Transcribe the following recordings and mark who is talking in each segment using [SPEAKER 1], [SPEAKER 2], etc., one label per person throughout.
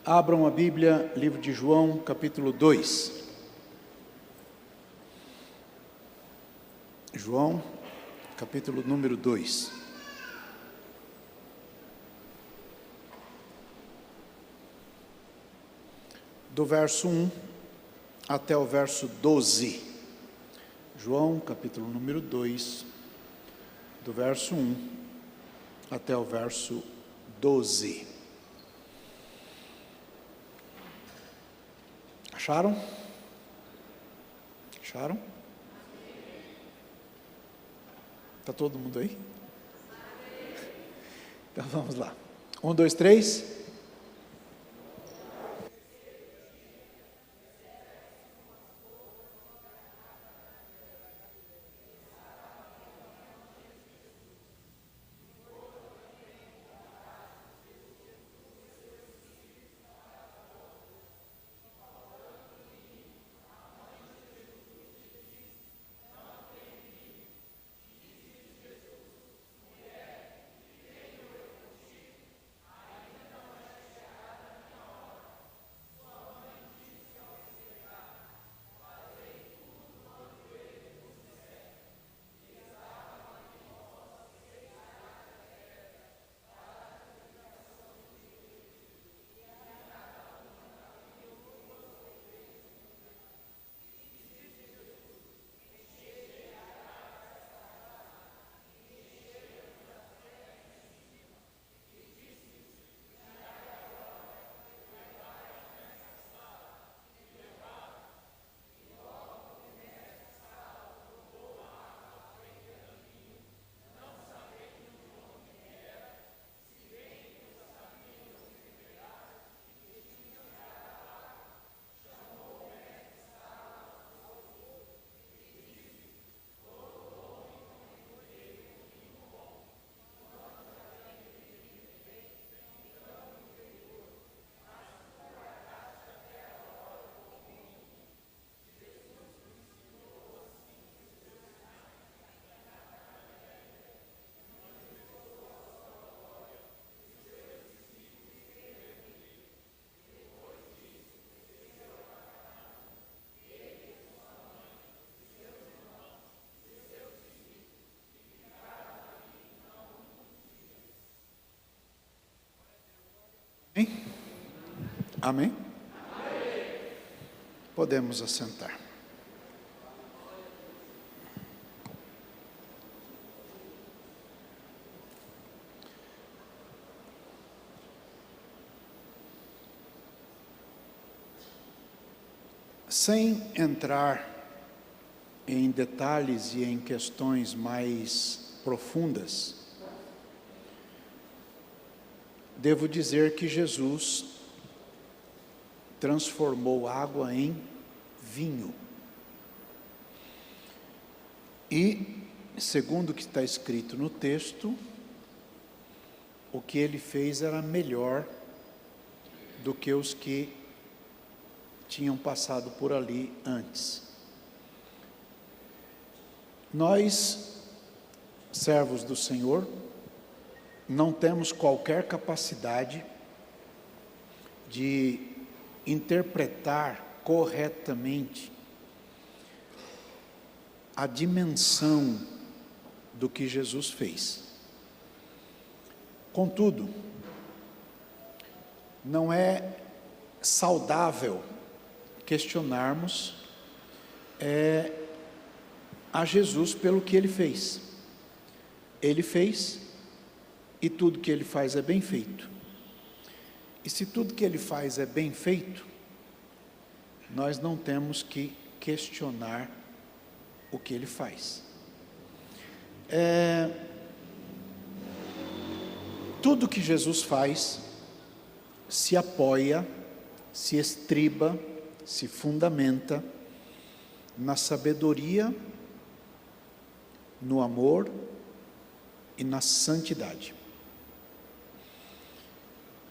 [SPEAKER 1] Abram a Bíblia, livro de João, capítulo 2. João, capítulo número 2. Do verso 1 até o verso 12. João, capítulo número 2, do verso 1 até o verso 12. Acharam? Acharam? Está todo mundo aí? Então vamos lá. 1, 2, 3. Amém? Amém? Podemos assentar. Sem entrar em detalhes e em questões mais profundas, devo dizer que Jesus transformou água em vinho. E, segundo o que está escrito no texto, o que ele fez era melhor do que os que tinham passado por ali antes. Nós, servos do Senhor, não temos qualquer capacidade de interpretar corretamente a dimensão do que Jesus fez. Contudo, não é saudável questionarmos a Jesus pelo que ele fez. Ele fez, e tudo que ele faz é bem feito. E se tudo que ele faz é bem feito, nós não temos que questionar o que ele faz. Tudo que Jesus faz se apoia, se estriba, se fundamenta na sabedoria, no amor e na santidade.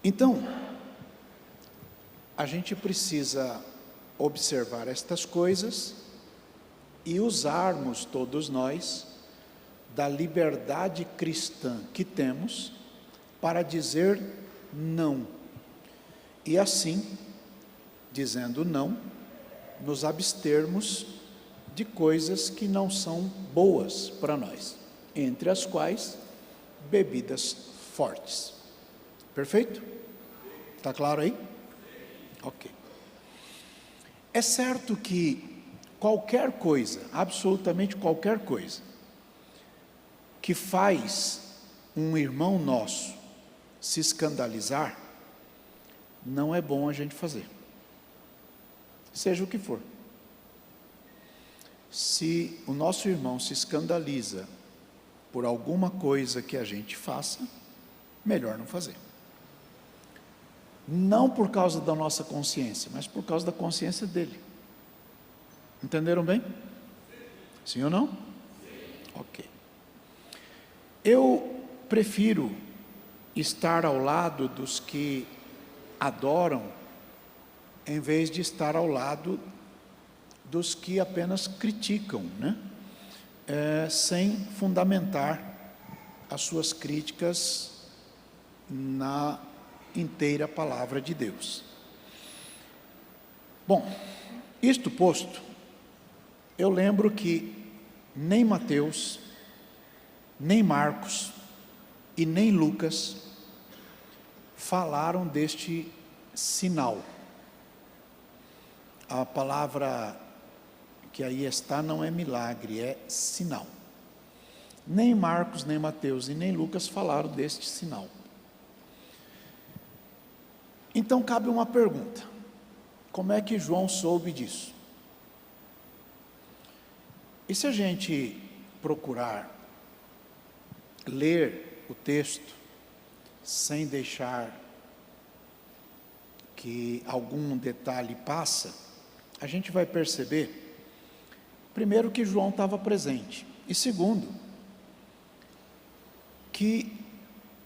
[SPEAKER 1] Então, a gente precisa observar estas coisas e usarmos todos nós da liberdade cristã que temos para dizer não e assim, dizendo não, nos abstermos de coisas que não são boas para nós, entre as quais bebidas fortes. Perfeito? Está claro aí? Ok. É certo que qualquer coisa, absolutamente qualquer coisa, que faz um irmão nosso se escandalizar, não é bom a gente fazer, seja o que for. Se o nosso irmão se escandaliza por alguma coisa que a gente faça, melhor não fazer. Não por causa da nossa consciência, mas por causa da consciência dele. Entenderam bem? Sim ou não? Ok. Eu prefiro estar ao lado dos que adoram, em vez de estar ao lado dos que apenas criticam, né? Sem fundamentar as suas críticas na inteira palavra de Deus. Bom, isto posto, eu lembro que nem Mateus, nem Marcos e nem Lucas falaram deste sinal. A palavra que aí está não é milagre, é sinal. Nem Marcos, nem Mateus e nem Lucas falaram deste sinal. Então cabe uma pergunta: como é que João soube disso? E se a gente procurar ler o texto sem deixar que algum detalhe passa, a gente vai perceber, primeiro, que João estava presente, e segundo, que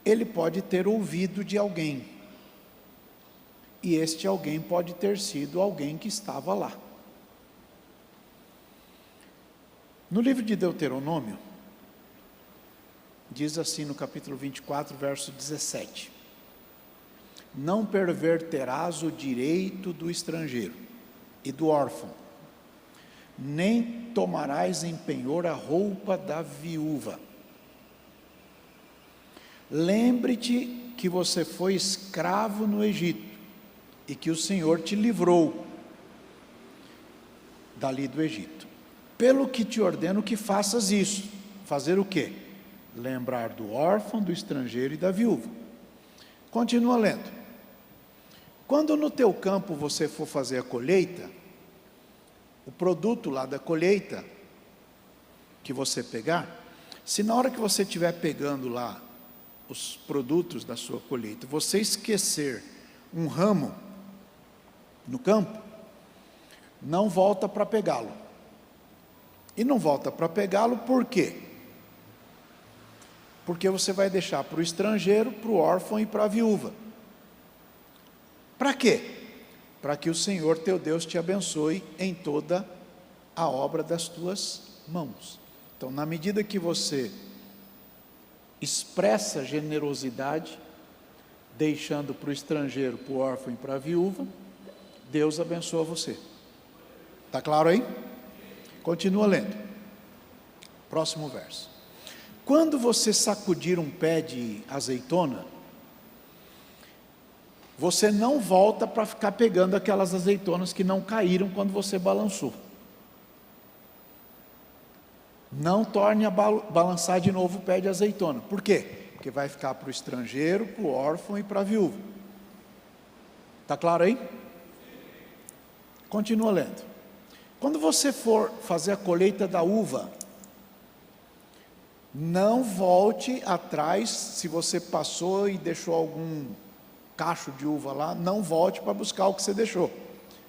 [SPEAKER 1] ele pode ter ouvido de alguém, e este alguém pode ter sido alguém que estava lá. No livro de Deuteronômio, diz assim no capítulo 24, verso 17: não perverterás o direito do estrangeiro e do órfão, nem tomarás em penhor a roupa da viúva. Lembre-te que você foi escravo no Egito, e que o Senhor te livrou dali do Egito. Pelo que te ordeno que faças isso. Fazer o quê? Lembrar do órfão, do estrangeiro e da viúva. Continua lendo. Quando no teu campo você for fazer a colheita, o produto lá da colheita que você pegar, se na hora que você estiver pegando lá os produtos da sua colheita, você esquecer um ramo no campo, não volta para pegá-lo. E não volta para pegá-lo por quê? Porque você vai deixar para o estrangeiro, para o órfão e para a viúva. Para quê? Para que o Senhor teu Deus te abençoe em toda a obra das tuas mãos. Então, na medida que você expressa generosidade, deixando para o estrangeiro, para o órfão e para a viúva, Deus abençoa você. Está claro aí? Continua lendo. Próximo verso. Quando você sacudir um pé de azeitona, você não volta para ficar pegando aquelas azeitonas que não caíram quando você balançou. Não torne a balançar de novo o pé de azeitona. Por quê? Porque vai ficar para o estrangeiro, para o órfão e para a viúva. Está claro aí? Continua lendo. Quando você for fazer a colheita da uva, não volte atrás. Se você passou e deixou algum cacho de uva lá, não volte para buscar o que você deixou.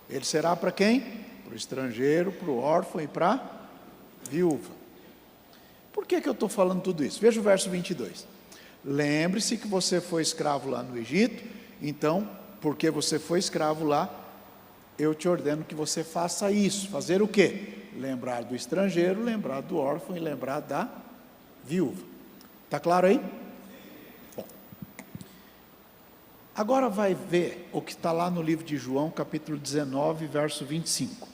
[SPEAKER 1] Ele será para quem? Para o estrangeiro, para o órfão e para a viúva. Por que eu estou falando tudo isso? Veja o verso 22. Lembre-se que você foi escravo lá no Egito, então, porque você foi escravo lá, eu te ordeno que você faça isso. Fazer o quê? Lembrar do estrangeiro, lembrar do órfão e lembrar da viúva. Está claro aí? Bom. Agora vai ver o que está lá no livro de João, capítulo 19, verso 25.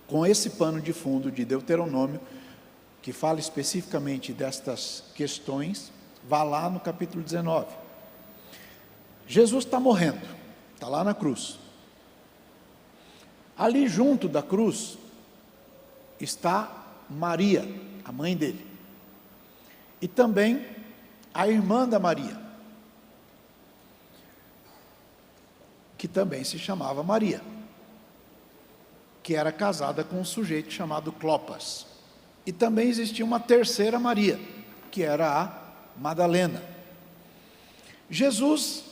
[SPEAKER 1] Com esse pano de fundo de Deuteronômio, que fala especificamente destas questões, vá lá no capítulo 19. Jesus está morrendo, está lá na cruz. Ali junto da cruz está Maria, a mãe dele, e também a irmã da Maria, que também se chamava Maria, que era casada com um sujeito chamado Clopas. E também existia uma terceira Maria, que era a Madalena. Jesus,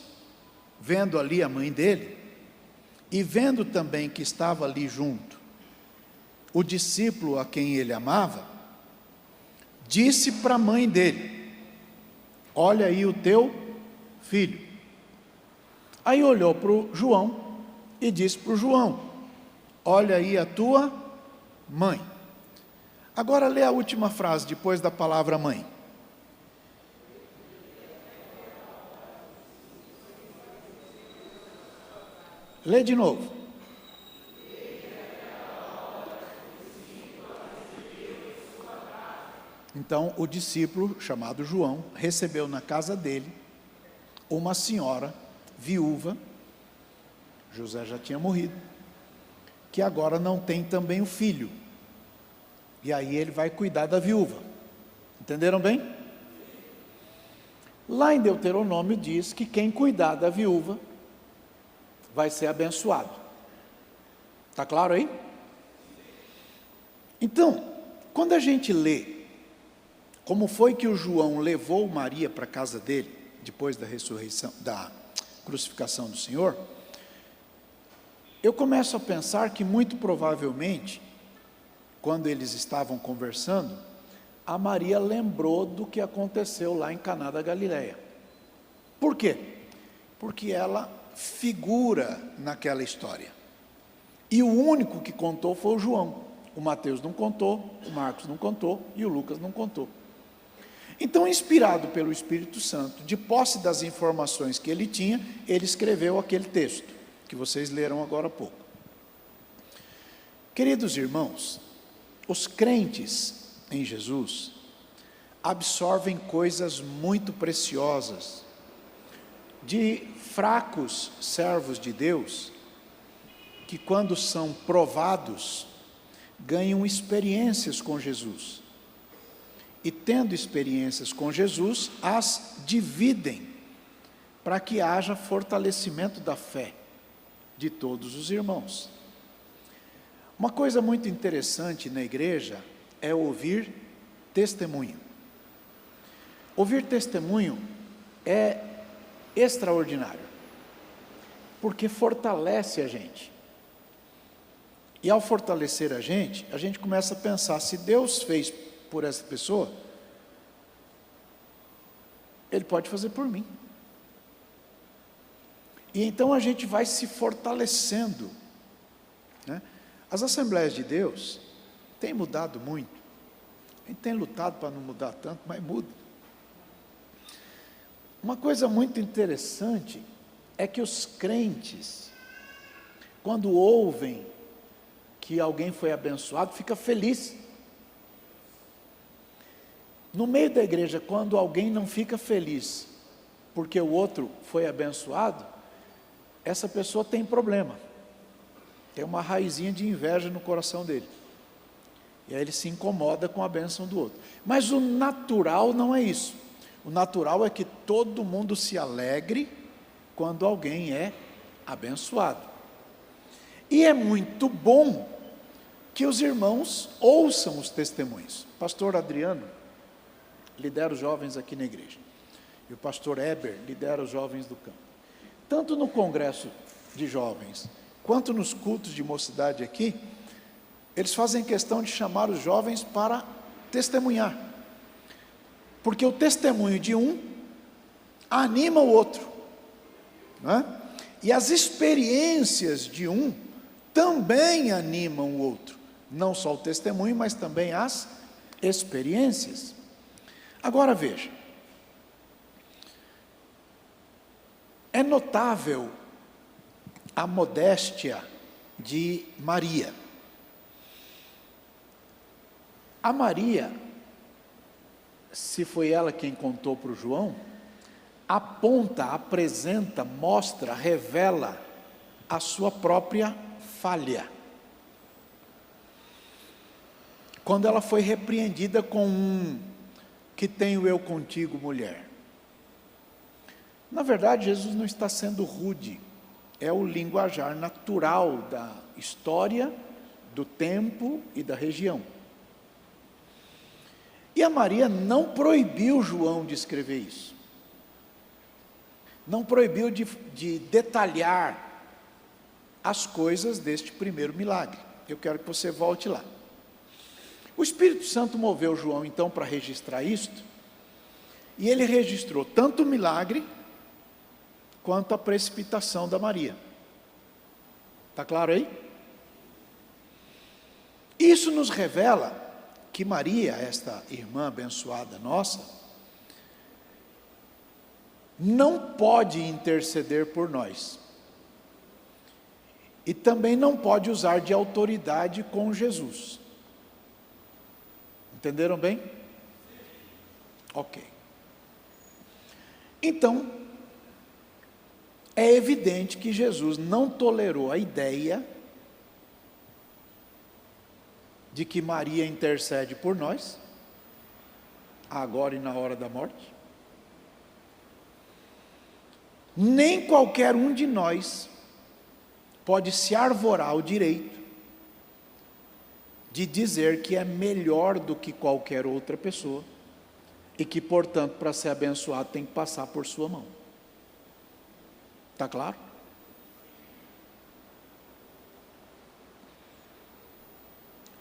[SPEAKER 1] vendo ali a mãe dele, e vendo também que estava ali junto o discípulo a quem ele amava, disse para a mãe dele: olha aí o teu filho. Aí olhou para o João e disse para o João: olha aí a tua mãe. Agora lê a última frase depois da palavra mãe. Lê de novo. Então o discípulo chamado João recebeu na casa dele uma senhora viúva, José já tinha morrido, que agora não tem também o filho, e aí ele vai cuidar da viúva. Entenderam bem? Lá em Deuteronômio diz que quem cuidar da viúva vai ser abençoado. Está claro aí? Então, quando a gente lê como foi que o João levou Maria para a casa dele, depois da ressurreição, da crucificação do Senhor, eu começo a pensar que muito provavelmente, quando eles estavam conversando, a Maria lembrou do que aconteceu lá em Caná da Galileia. Por quê? Porque ela figura naquela história. E o único que contou foi o João. O Mateus não contou, o Marcos não contou e o Lucas não contou. Então, inspirado pelo Espírito Santo, de posse das informações que ele tinha, ele escreveu aquele texto, que vocês leram agora há pouco. Queridos irmãos, os crentes em Jesus absorvem coisas muito preciosas de fracos servos de Deus, que quando são provados, ganham experiências com Jesus. E tendo experiências com Jesus, as dividem, para que haja fortalecimento da fé de todos os irmãos. Uma coisa muito interessante na igreja é ouvir testemunho. Ouvir testemunho é extraordinário, porque fortalece a gente. E ao fortalecer a gente começa a pensar, se Deus fez por essa pessoa, Ele pode fazer por mim. E então a gente vai se fortalecendo, né? As Assembleias de Deus têm mudado muito. A gente tem lutado para não mudar tanto, mas muda. Uma coisa muito interessante é que os crentes, quando ouvem que alguém foi abençoado, fica feliz. No meio da igreja, quando alguém não fica feliz porque o outro foi abençoado, essa pessoa tem problema, tem uma raizinha de inveja no coração dele, e aí ele se incomoda com a bênção do outro. Mas o natural não é isso. O natural é que todo mundo se alegre quando alguém é abençoado. E é muito bom que os irmãos ouçam os testemunhos. Pastor Adriano lidera os jovens aqui na igreja, e o pastor Eber lidera os jovens do campo. Tanto no congresso de jovens, quanto nos cultos de mocidade aqui, eles fazem questão de chamar os jovens para testemunhar, porque o testemunho de um anima o outro, não é? E as experiências de um também animam o outro, não só o testemunho, mas também as experiências. Agora veja, É notável a modéstia de Maria. A Maria, se foi ela quem contou para o João, aponta, apresenta, mostra, revela a sua própria falha. Quando ela foi repreendida com que tenho eu contigo, mulher. Na verdade, Jesus não está sendo rude, é o linguajar natural da história, do tempo e da região. E a Maria não proibiu João de escrever isso. Não proibiu de detalhar as coisas deste primeiro milagre. Eu quero que você volte lá. O Espírito Santo moveu João então para registrar isto, e ele registrou tanto o milagre, quanto a precipitação da Maria. Está claro aí? Isso nos revela que Maria, esta irmã abençoada nossa, não pode interceder por nós. E também não pode usar de autoridade com Jesus. Entenderam bem? Ok. Então, é evidente que Jesus não tolerou a ideia de que Maria intercede por nós, agora e na hora da morte. Nem qualquer um de nós pode se arvorar ao direito de dizer que é melhor do que qualquer outra pessoa e que, portanto, para ser abençoado tem que passar por sua mão. Está claro?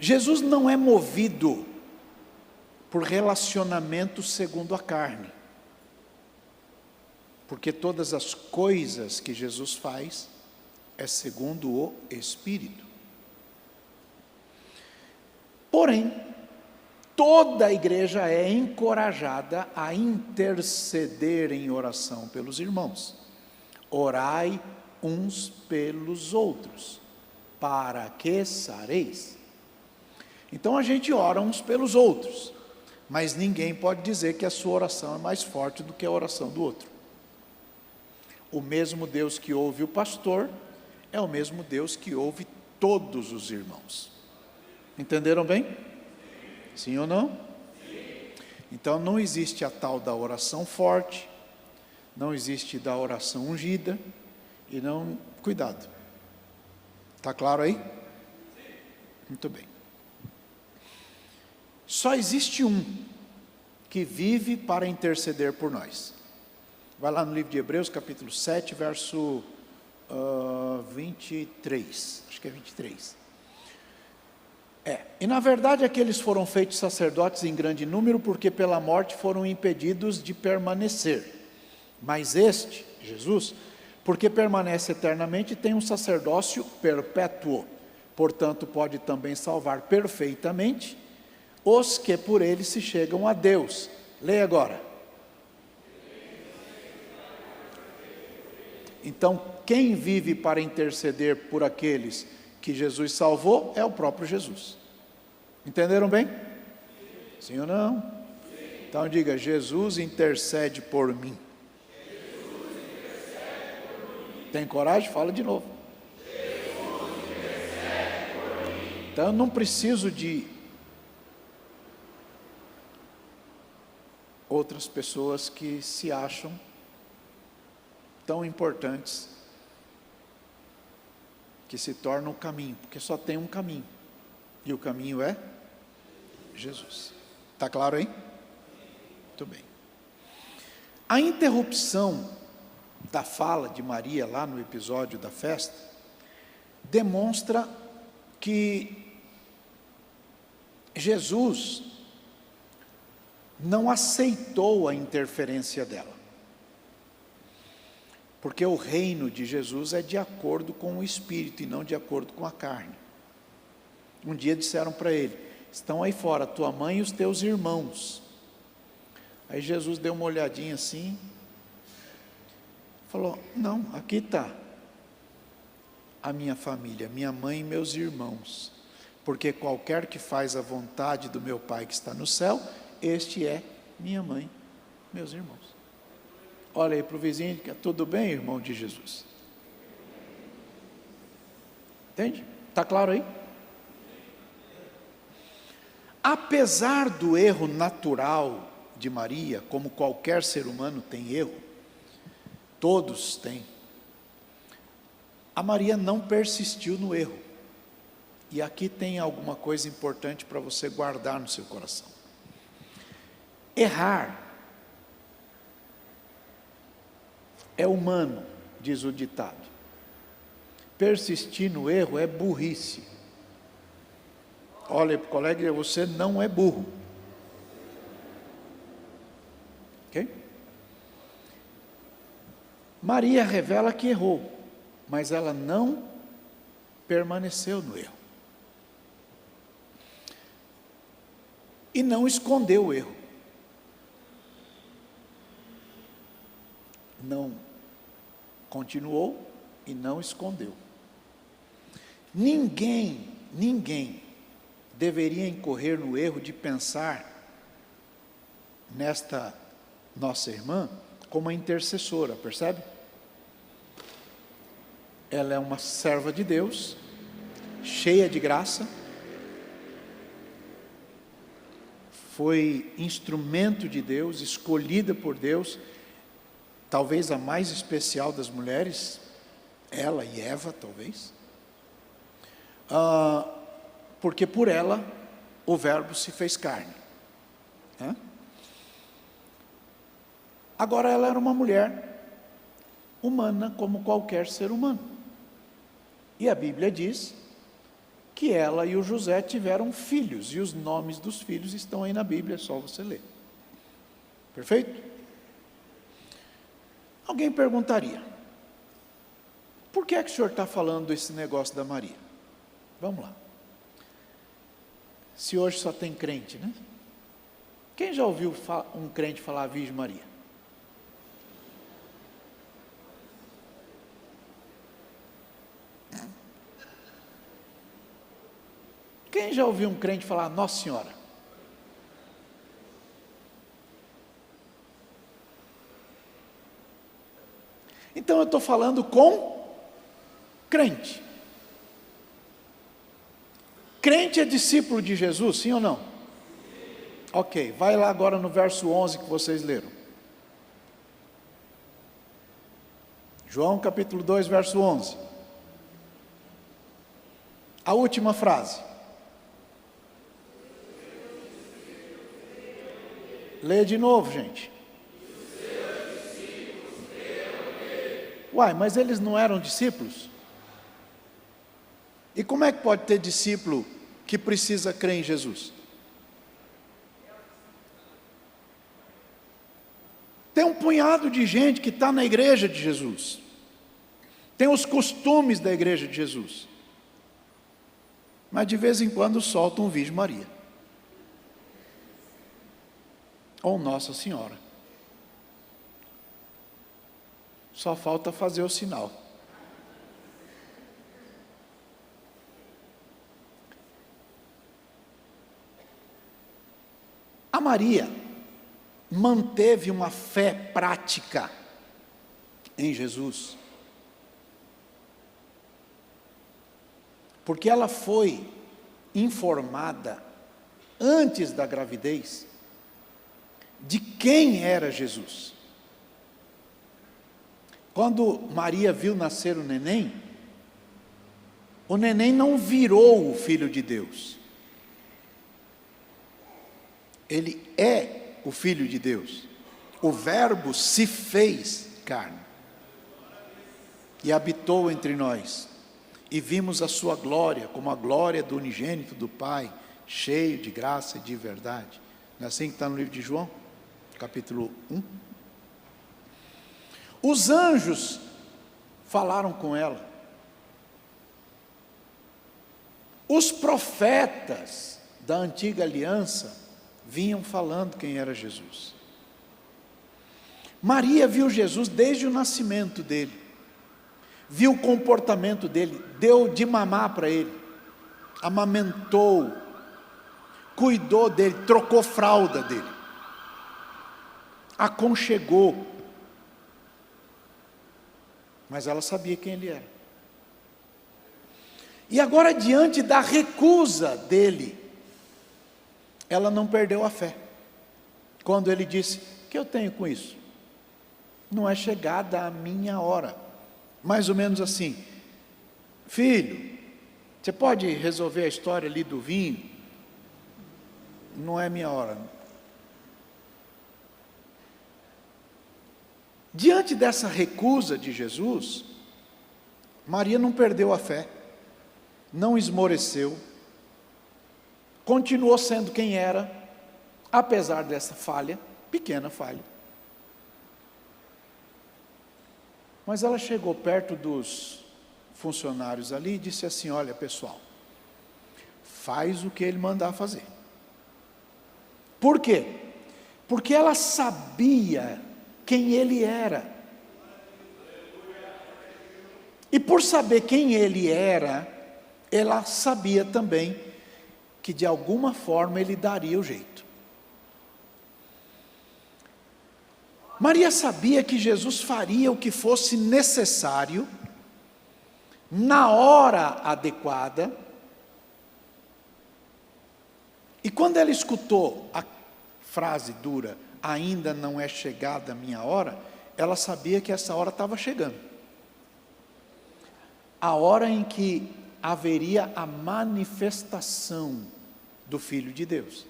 [SPEAKER 1] Jesus não é movido por relacionamento segundo a carne, porque todas as coisas que Jesus faz é segundo o Espírito. Porém, toda a igreja é encorajada a interceder em oração pelos irmãos. Orai uns pelos outros, para que sareis. Então a gente ora uns pelos outros, mas ninguém pode dizer que a sua oração é mais forte do que a oração do outro. O mesmo Deus que ouve o pastor é o mesmo Deus que ouve todos os irmãos. Entenderam bem? Sim ou não? Sim. Então não existe a tal da oração forte, não existe da oração ungida, e não, cuidado. Está claro aí? Sim. Muito bem. Só existe um que vive para interceder por nós. Vai lá no livro de Hebreus, capítulo 7, verso 23, acho que é 23. E na verdade aqueles foram feitos sacerdotes em grande número, porque pela morte foram impedidos de permanecer. Mas este, Jesus, porque permanece eternamente, tem um sacerdócio perpétuo, portanto pode também salvar perfeitamente os que por ele se chegam a Deus. Leia agora. Então, quem vive para interceder por aqueles que Jesus salvou é o próprio Jesus. Entenderam bem? Sim ou não? Sim. Então diga: Jesus intercede por mim. Jesus intercede por mim. Tem coragem? Fala de novo. Jesus intercede por mim. Então eu não preciso de outras pessoas que se acham tão importantes, que se tornam o caminho, porque só tem um caminho, e o caminho é Jesus. Está claro aí? Muito bem. A interrupção da fala de Maria lá no episódio da festa demonstra que Jesus não aceitou a interferência dela, porque o reino de Jesus é de acordo com o Espírito e não de acordo com a carne. Um dia disseram para ele: estão aí fora tua mãe e os teus irmãos. Aí Jesus deu uma olhadinha assim, Falou: não, aqui está a minha família, minha mãe e meus irmãos, porque qualquer que faz a vontade do meu Pai que está no céu, este é minha mãe, meus irmãos. Olha aí para o vizinho, que tudo bem, irmão de Jesus? Entende? Está claro aí? Apesar do erro natural de Maria, como qualquer ser humano tem erro, todos têm, a Maria não persistiu no erro. E aqui tem alguma coisa importante para você guardar no seu coração. Errar é humano, diz o ditado. Persistir no erro é burrice. Olha para o colega, você não é burro. Ok? Maria revela que errou, mas ela não permaneceu no erro. E não escondeu o erro. Não continuou e não escondeu. Ninguém deveria incorrer no erro de pensar nesta nossa irmã como a intercessora, percebe? Ela é uma serva de Deus, cheia de graça, foi instrumento de Deus, escolhida por Deus, talvez a mais especial das mulheres, ela e Eva, talvez, porque por ela o Verbo se fez carne. Agora ela era uma mulher humana como qualquer ser humano. E a Bíblia diz que ela e o José tiveram filhos, e os nomes dos filhos estão aí na Bíblia, é só você ler. Perfeito? Alguém perguntaria: por que é que o senhor está falando esse negócio da Maria? Vamos lá. Se hoje só tem crente, né? Quem já ouviu um crente falar a Virgem Maria? Quem já ouviu um crente falar Nossa Senhora? Então eu estou falando com crente. Crente é discípulo de Jesus, sim ou não? Ok, vai lá agora no verso 11 que vocês leram. João capítulo 2, verso 11. A última frase. Lê de novo, gente. Uai, mas eles não eram discípulos? E como é que pode ter discípulo que precisa crer em Jesus? Tem um punhado de gente que está na igreja de Jesus, tem os costumes da igreja de Jesus, mas de vez em quando solta um Virgem Maria, ou Nossa Senhora. Só falta fazer o sinal. A Maria manteve uma fé prática em Jesus, porque ela foi informada antes da gravidez de quem era Jesus. Quando Maria viu nascer o neném não virou o Filho de Deus. Ele é o Filho de Deus. O Verbo se fez carne e habitou entre nós. E vimos a sua glória, como a glória do unigênito do Pai, cheio de graça e de verdade. Não é assim que está no livro de João, capítulo 1? Os anjos falaram com ela. Os profetas da antiga aliança vinham falando quem era Jesus. Maria viu Jesus desde o nascimento dele, viu o comportamento dele, deu de mamar para ele, amamentou, cuidou dele, trocou fralda dele, aconchegou. Mas ela sabia quem ele era. E agora, diante da recusa dele, ela não perdeu a fé. Quando ele disse: o que eu tenho com isso? Não é chegada a minha hora. Mais ou menos assim: filho, você pode resolver a história ali do vinho? Não é minha hora. Diante dessa recusa de Jesus, Maria não perdeu a fé, não esmoreceu, continuou sendo quem era, apesar dessa falha, pequena falha. Mas ela chegou perto dos funcionários ali e disse assim: olha pessoal, faz o que ele mandar fazer. Por quê? Porque ela sabia quem ele era. E por saber quem ele era, ela sabia também que de alguma forma ele daria o jeito. Maria sabia que Jesus faria o que fosse necessário, na hora adequada. E quando ela escutou a frase dura: ainda não é chegada a minha hora, ela sabia que essa hora estava chegando. A hora em que haveria a manifestação do Filho de Deus,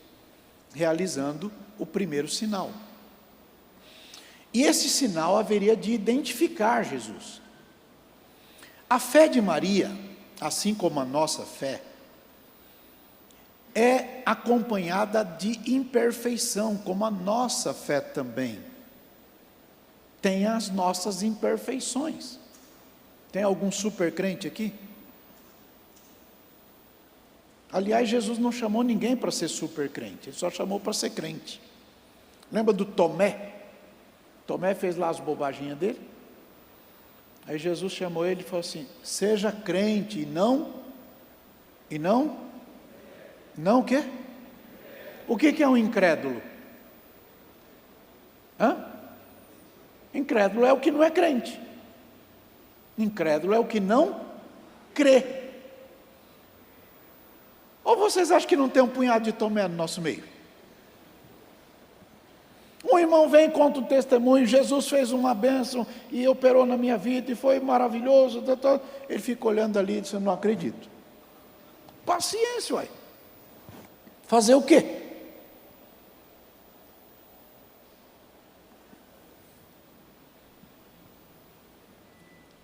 [SPEAKER 1] realizando o primeiro sinal. E esse sinal haveria de identificar Jesus. A fé de Maria, assim como a nossa fé, é acompanhada de imperfeição, como a nossa fé também tem as nossas imperfeições. Tem algum super crente aqui? Aliás, Jesus não chamou ninguém para ser super crente, ele só chamou para ser crente. Lembra do Tomé? Tomé fez lá as bobaginhas dele. Aí Jesus chamou ele e falou assim: seja crente e não o quê? O que é um incrédulo? Incrédulo é o que não é crente. Incrédulo é o que não crê. Ou vocês acham que não tem um punhado de Tomé no nosso meio? Um irmão vem e conta um testemunho: Jesus fez uma bênção e operou na minha vida e foi maravilhoso. Ele fica olhando ali e diz: eu não acredito. Paciência, uai. Fazer o quê?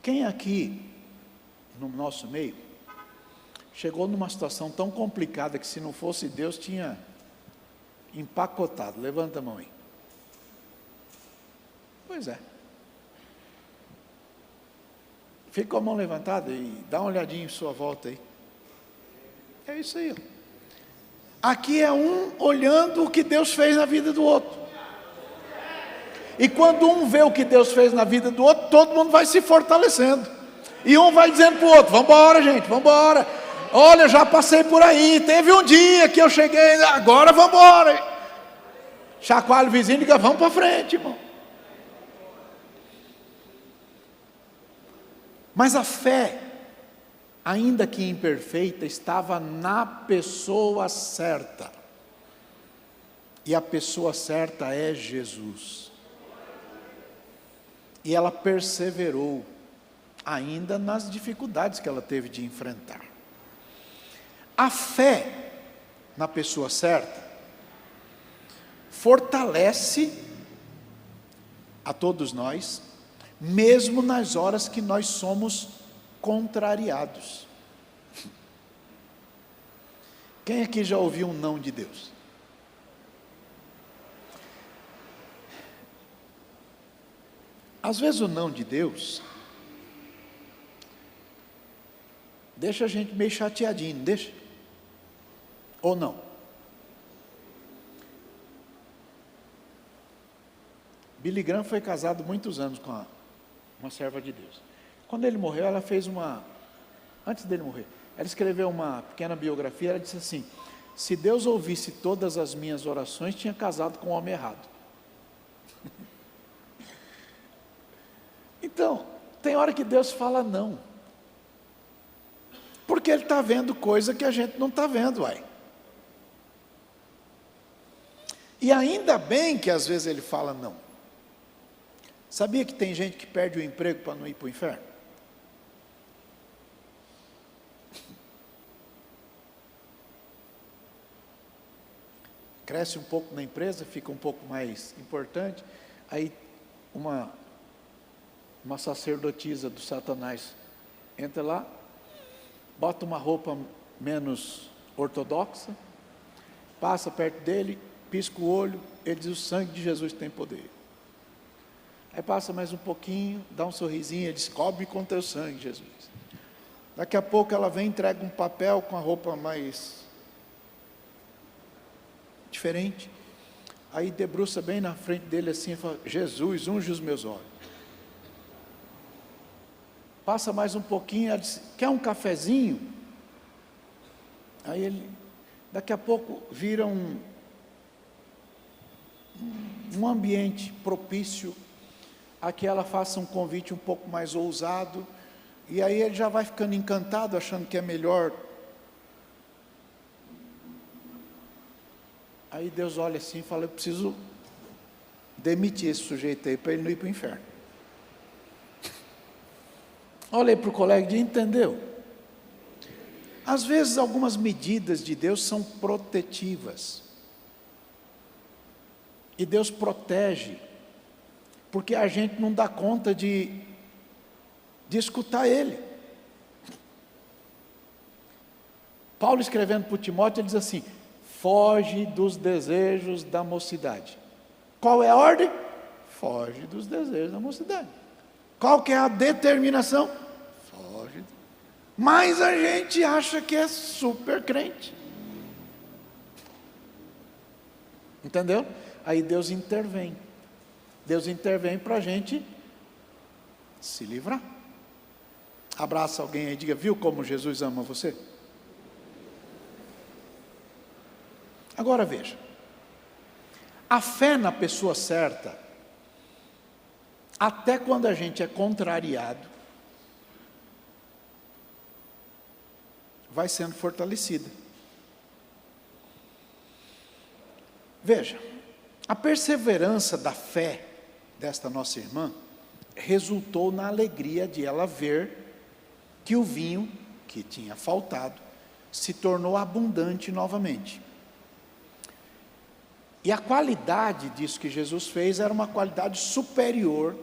[SPEAKER 1] Quem aqui, no nosso meio, chegou numa situação tão complicada que se não fosse Deus tinha empacotado? Levanta a mão aí. Pois é. Fica com a mão levantada e dá uma olhadinha em sua volta aí. É isso aí. Aqui é um olhando o que Deus fez na vida do outro. E quando um vê o que Deus fez na vida do outro, todo mundo vai se fortalecendo. E um vai dizendo para o outro: vamos embora, gente, vamos embora. Olha, já passei por aí, teve um dia que eu cheguei, agora vamos embora. Chacoalha o vizinho e diga: vamos para frente, irmão. Mas a fé, ainda que imperfeita, estava na pessoa certa. E a pessoa certa é Jesus. E ela perseverou, ainda nas dificuldades que ela teve de enfrentar. A fé na pessoa certa fortalece a todos nós, mesmo nas horas que nós somos contrariados. Quem aqui já ouviu um não de Deus? Às vezes o não de Deus deixa a gente meio chateadinho, não deixa? Ou não? Billy Graham foi casado muitos anos com uma serva de Deus. Quando ele morreu, ela fez antes dele morrer, ela escreveu uma pequena biografia. Ela disse assim: se Deus ouvisse todas as minhas orações, tinha casado com o homem errado. Então, tem hora que Deus fala não, porque Ele está vendo coisa que a gente não está vendo, uai. E ainda bem que às vezes Ele fala não. Sabia que tem gente que perde o emprego para não ir para o inferno? Cresce um pouco na empresa, fica um pouco mais importante, aí uma sacerdotisa do Satanás entra lá, bota uma roupa menos ortodoxa, passa perto dele, pisca o olho, ele diz: o sangue de Jesus tem poder. Aí passa mais um pouquinho, dá um sorrisinho, ele diz: cobre com teu sangue, Jesus. Daqui a pouco ela vem, entrega um papel com a roupa mais diferente, aí debruça bem na frente dele assim e fala: Jesus, unge os meus olhos. Passa mais um pouquinho, ela diz: quer um cafezinho? Aí ele, daqui a pouco, vira um ambiente propício a que ela faça um convite um pouco mais ousado, e aí ele já vai ficando encantado, achando que é melhor. Aí Deus olha assim e fala: eu preciso demitir esse sujeito aí, para ele não ir para o inferno. Olha aí para o colega e diz: entendeu? Às vezes algumas medidas de Deus são protetivas, e Deus protege, porque a gente não dá conta de escutar Ele. Paulo, escrevendo para o Timóteo, ele diz assim: foge dos desejos da mocidade. Qual é a ordem? Foge dos desejos da mocidade. Qual que é a determinação? Foge. Mas a gente acha que é super crente. Entendeu? Aí Deus intervém. Deus intervém para a gente se livrar. Abraça alguém aí e diga: viu como Jesus ama você? Agora veja, a fé na pessoa certa, até quando a gente é contrariado, vai sendo fortalecida. Veja, a perseverança da fé desta nossa irmã resultou na alegria de ela ver que o vinho que tinha faltado se tornou abundante novamente. E a qualidade disso que Jesus fez era uma qualidade superior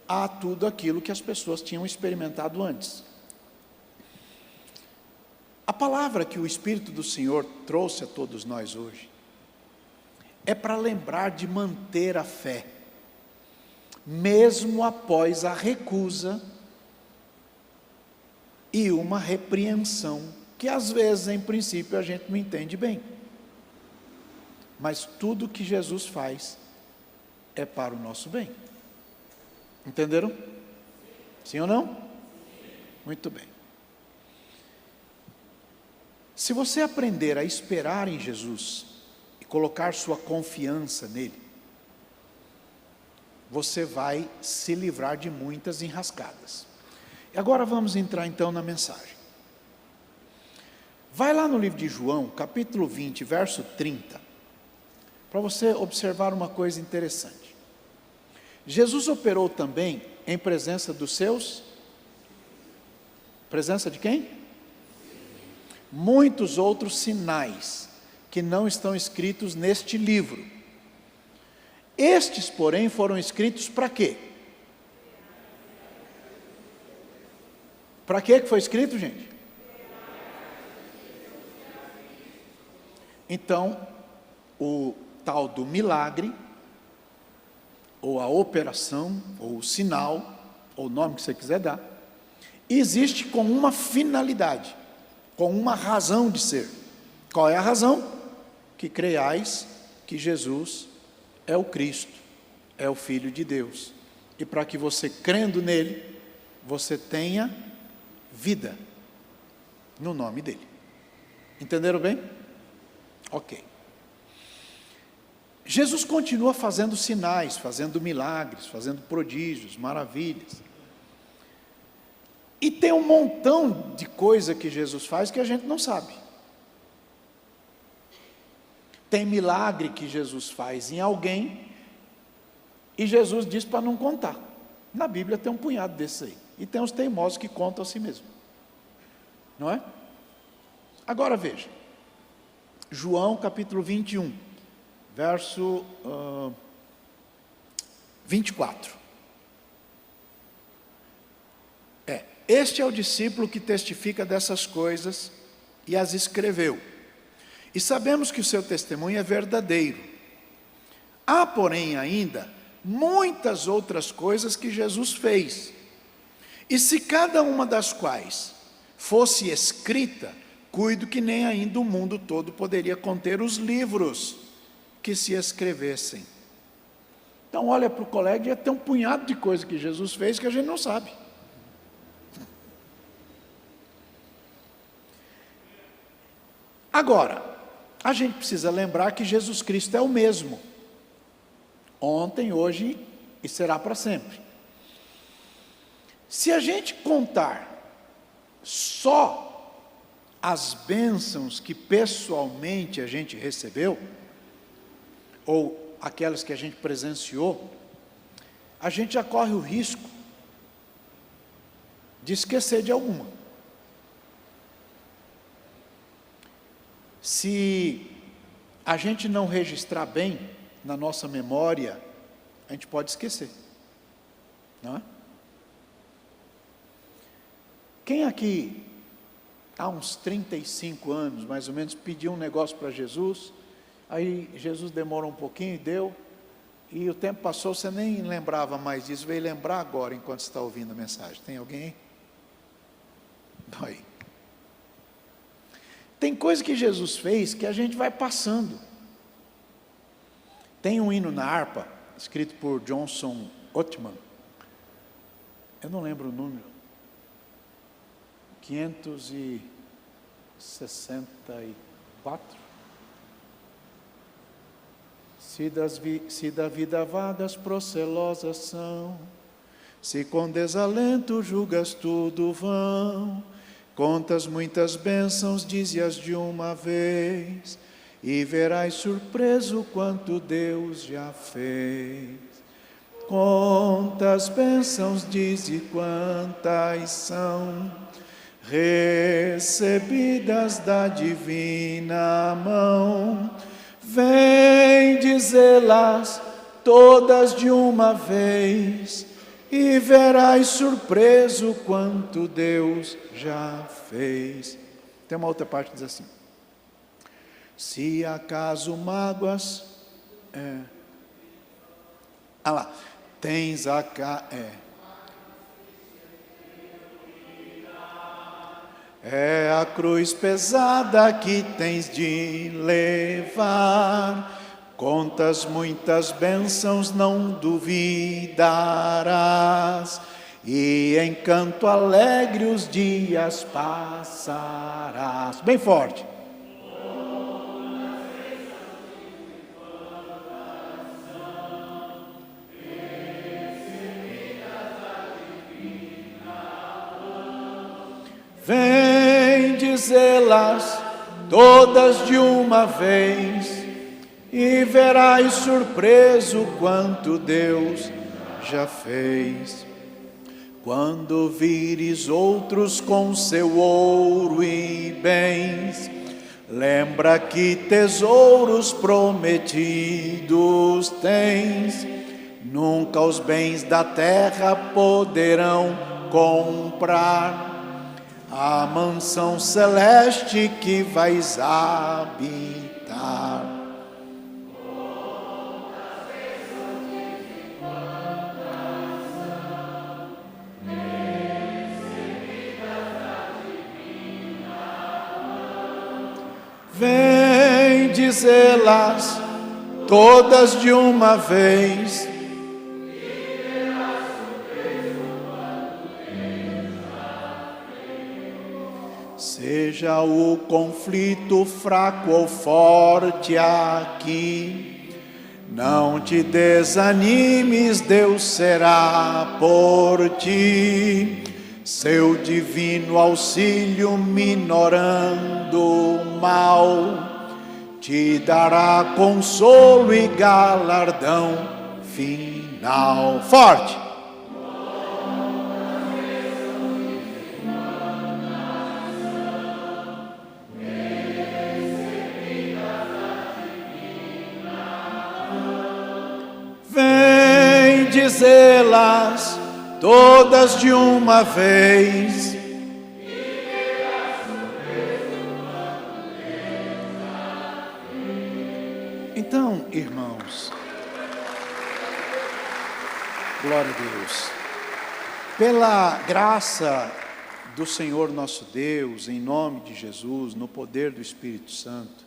[SPEAKER 1] a tudo aquilo que as pessoas tinham experimentado antes. A palavra que o Espírito do Senhor trouxe a todos nós hoje é para lembrar de manter a fé, mesmo após a recusa e uma repreensão, que às vezes, em princípio, a gente não entende bem. Mas tudo que Jesus faz é para o nosso bem. Entenderam? Sim ou não? Muito bem. Se você aprender a esperar em Jesus e colocar sua confiança nele, você vai se livrar de muitas enrascadas. E agora vamos entrar então na mensagem. Vai lá no livro de João, capítulo 20, verso 30, para você observar uma coisa interessante. Jesus operou também em presença dos seus... Presença de quem? Muitos outros sinais que não estão escritos neste livro. Estes, porém, foram escritos para quê? Para quê que foi escrito, gente? Então, o tal do milagre, ou a operação, ou o sinal, ou o nome que você quiser dar, existe com uma finalidade, com uma razão de ser. Qual é a razão? Que creiais que Jesus é o Cristo, é o Filho de Deus. E para que você, crendo nele, você tenha vida no nome dele. Entenderam bem? Ok. Jesus continua fazendo sinais, fazendo milagres, fazendo prodígios, maravilhas. E tem um montão de coisa que Jesus faz que a gente não sabe. Tem milagre que Jesus faz em alguém e Jesus diz para não contar. Na Bíblia tem um punhado desses aí. E tem os teimosos que contam a si mesmo. Não é? Agora veja. João capítulo 21, verso 24. Este é o discípulo que testifica dessas coisas e as escreveu. E sabemos que o seu testemunho é verdadeiro. Há, porém, ainda muitas outras coisas que Jesus fez. E se cada uma das quais fosse escrita, cuido que nem ainda o mundo todo poderia conter os livros que se escrevessem. Então olha para o colega e tem um punhado de coisas que Jesus fez que a gente não sabe. Agora, a gente precisa lembrar que Jesus Cristo é o mesmo. Ontem, hoje e será para sempre. Se a gente contar só as bênçãos que pessoalmente a gente recebeu, ou aquelas que a gente presenciou, a gente já corre o risco de esquecer de alguma. Se a gente não registrar bem na nossa memória, a gente pode esquecer, não é? Quem aqui, há uns 35 anos, mais ou menos, pediu um negócio para Jesus, aí Jesus demorou um pouquinho e deu, e o tempo passou, você nem lembrava mais disso, veio lembrar agora, enquanto você está ouvindo a mensagem. Tem alguém aí? Aí. Tem coisa que Jesus fez que a gente vai passando. Tem um hino na harpa, escrito por Johnson Ottman, eu não lembro o número, 564. Se da vida vagas procelosas são, se com desalento julgas tudo vão, contas muitas bênçãos, dize-as de uma vez, e verás surpreso quanto Deus já fez. Quantas bênçãos, dize quantas são, recebidas da divina mão, vem dizê-las todas de uma vez, e verás surpreso quanto Deus já fez. Tem uma outra parte que diz assim: se acaso mágoas, tens a é a cruz pesada que tens de levar, contas muitas bênçãos não duvidarás, e em canto alegre os dias passarás. Bem forte. Vem dizê-las todas de uma vez, e verás surpreso quanto Deus já fez. Quando vires outros com seu ouro e bens, lembra que tesouros prometidos tens. Nunca os bens da terra poderão comprar a mansão celeste que vais habitar. Vem dizê-las todas de uma vez, seja o conflito fraco ou forte aqui, não te desanimes, Deus será por ti. Seu divino auxílio minorando o mal, te dará consolo e galardão final. Forte! Vem dizê-las todas de uma vez. Então, irmãos, glória a Deus, pela graça do Senhor nosso Deus, em nome de Jesus, no poder do Espírito Santo,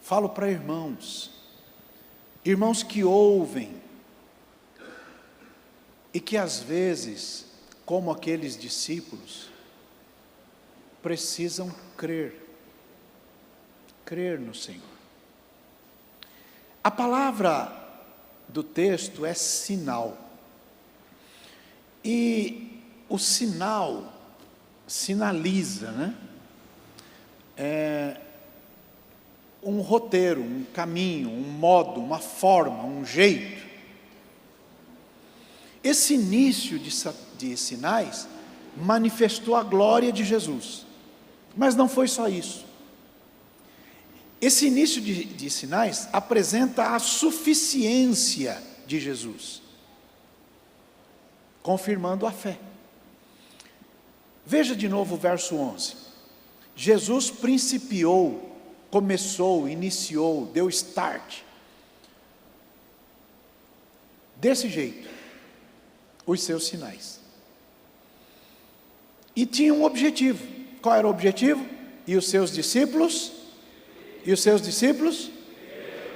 [SPEAKER 1] falo para irmãos que ouvem, e que às vezes, como aqueles discípulos, precisam crer no Senhor. A palavra do texto é sinal, e o sinal sinaliza, né? É um roteiro, um caminho, um modo, uma forma, um jeito. Esse início de sinais manifestou a glória de Jesus, mas não foi só isso. Esse início de sinais apresenta a suficiência de Jesus, confirmando a fé. Veja de novo o verso 11. Jesus principiou, começou, iniciou, deu start. Desse jeito, os seus sinais. E tinha um objetivo. Qual era o objetivo? E os seus discípulos?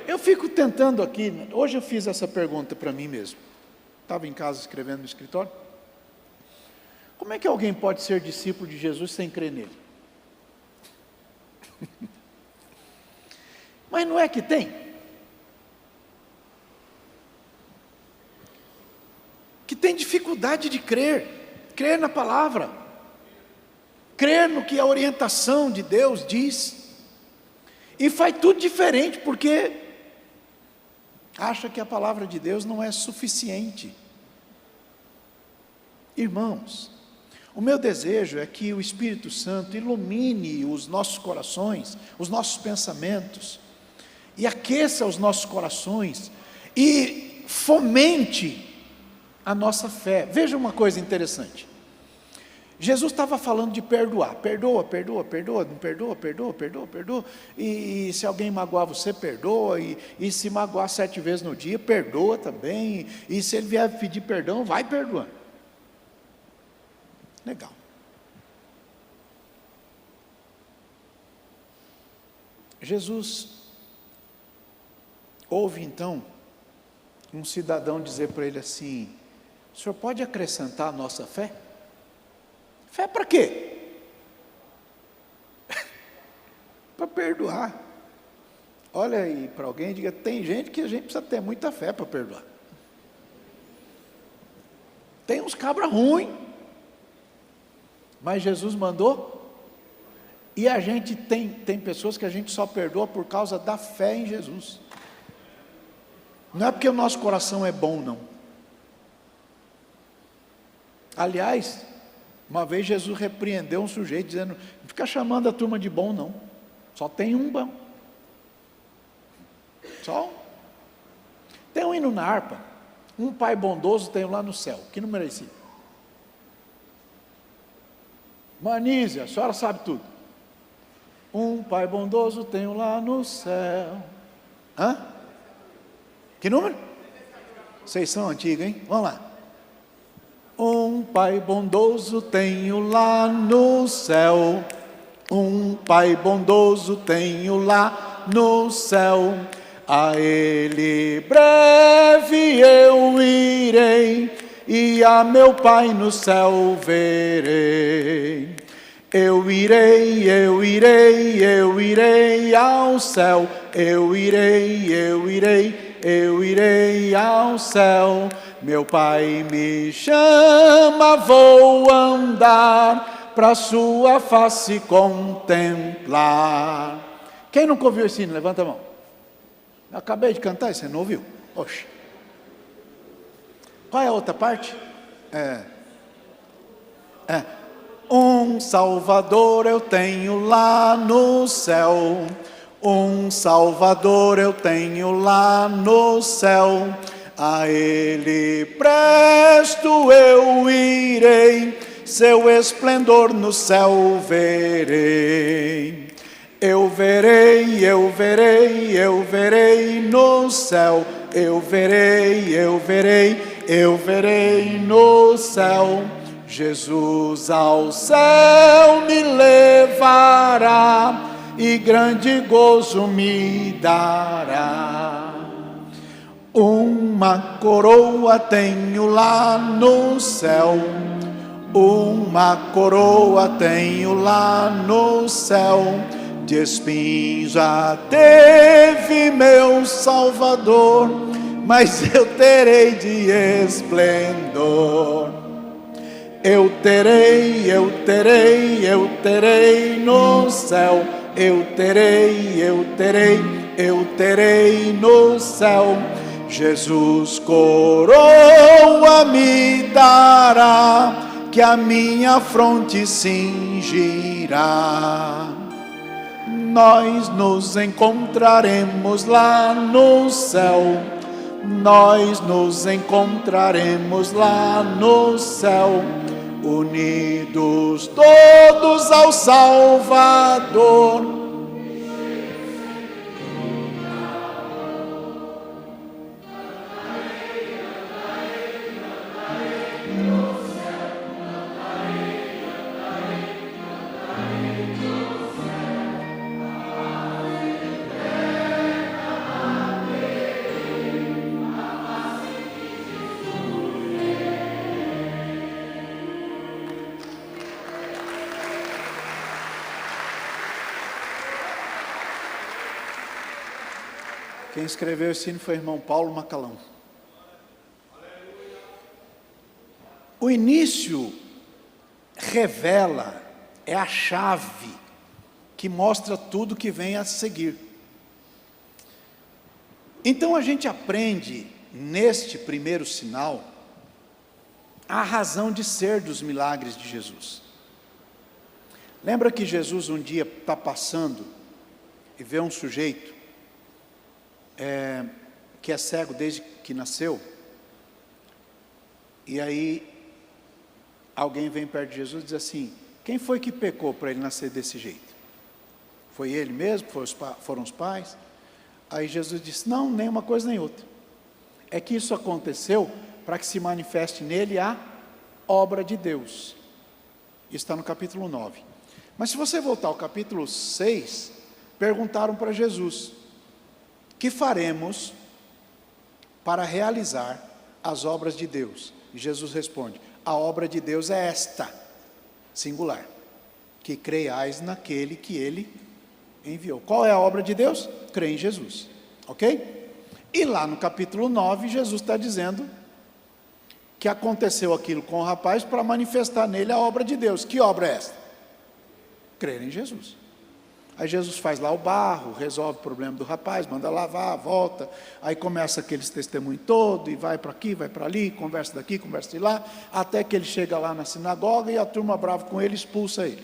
[SPEAKER 1] Eu fico tentando aqui, hoje eu fiz essa pergunta para mim mesmo. Estava em casa escrevendo no escritório. Como é que alguém pode ser discípulo de Jesus sem crer nele? Mas não é que tem? Que tem dificuldade de crer na palavra, crer no que a orientação de Deus diz, e faz tudo diferente, porque acha que a palavra de Deus não é suficiente. Irmãos, o meu desejo é que o Espírito Santo ilumine os nossos corações, os nossos pensamentos, e aqueça os nossos corações, e fomente a nossa fé. Veja uma coisa interessante. Jesus estava falando de perdoar. Perdoa, não perdoa. E se alguém magoar você, perdoa. E se magoar 7 vezes no dia, perdoa também. E se ele vier pedir perdão, vai perdoando. Legal. Jesus ouve então um cidadão dizer para ele assim: o senhor pode acrescentar a nossa fé? Fé para quê? Para perdoar. Olha aí para alguém e diga: tem gente que a gente precisa ter muita fé para perdoar. Tem uns cabra ruim, mas Jesus mandou. E a gente tem pessoas que a gente só perdoa por causa da fé em Jesus. Não é porque o nosso coração é bom, não. Aliás, uma vez Jesus repreendeu um sujeito dizendo: não fica chamando a turma de bom, não. Só tem um bom. Só um. Tem um hino na harpa. Um pai bondoso tenho lá no céu. Que número é esse? Manísia, a senhora sabe tudo. Um pai bondoso tenho lá no céu. Hã? Que número? Vocês são antigos, hein? Vamos lá. Um pai bondoso tenho lá no céu. Um pai bondoso tenho lá no céu. A ele breve eu irei, e a meu pai no céu verei. Eu irei ao céu. Eu irei ao céu. Meu Pai me chama, vou andar pra sua face contemplar. Quem nunca ouviu esse hino? Levanta a mão. Eu acabei de cantar e você não ouviu? Oxe. Qual é a outra parte? Um Salvador eu tenho lá no céu. Um Salvador eu tenho lá no céu. A Ele presto eu irei, seu esplendor no céu verei. Eu verei no céu. Eu verei no céu. Jesus ao céu me levará e grande gozo me dará. Uma coroa tenho lá no céu. Uma coroa tenho lá no céu. De espinhos já teve meu Salvador, mas eu terei de esplendor. Eu terei no céu. Eu terei no céu. Jesus coroa me dará, que a minha fronte cingirá. Nós nos encontraremos lá no céu. Nós nos encontraremos lá no céu, unidos todos ao Salvador. Quem escreveu esse hino foi o irmão Paulo Macalão. O início revela, é a chave que mostra tudo que vem a seguir. Então a gente aprende neste primeiro sinal a razão de ser dos milagres de Jesus. Lembra que Jesus um dia está passando e vê um sujeito que é cego desde que nasceu, e aí alguém vem perto de Jesus e diz assim: quem foi que pecou para ele nascer desse jeito? Foi ele mesmo? Foram os pais? Aí Jesus disse: não, nem uma coisa nem outra. É que isso aconteceu para que se manifeste nele a obra de Deus. Isso está no capítulo 9. Mas se você voltar ao capítulo 6, perguntaram para Jesus: que faremos para realizar as obras de Deus? E Jesus responde: a obra de Deus é esta, singular, que creiais naquele que Ele enviou. Qual é a obra de Deus? Crer em Jesus, ok? E lá no capítulo 9, Jesus está dizendo que aconteceu aquilo com o rapaz para manifestar nele a obra de Deus. Que obra é esta? Crer em Jesus. Aí Jesus faz lá o barro, resolve o problema do rapaz, manda lavar, volta, aí começa aqueles testemunhos todos, e vai para aqui, vai para ali, conversa daqui, conversa de lá, até que ele chega lá na sinagoga e a turma brava com ele expulsa ele.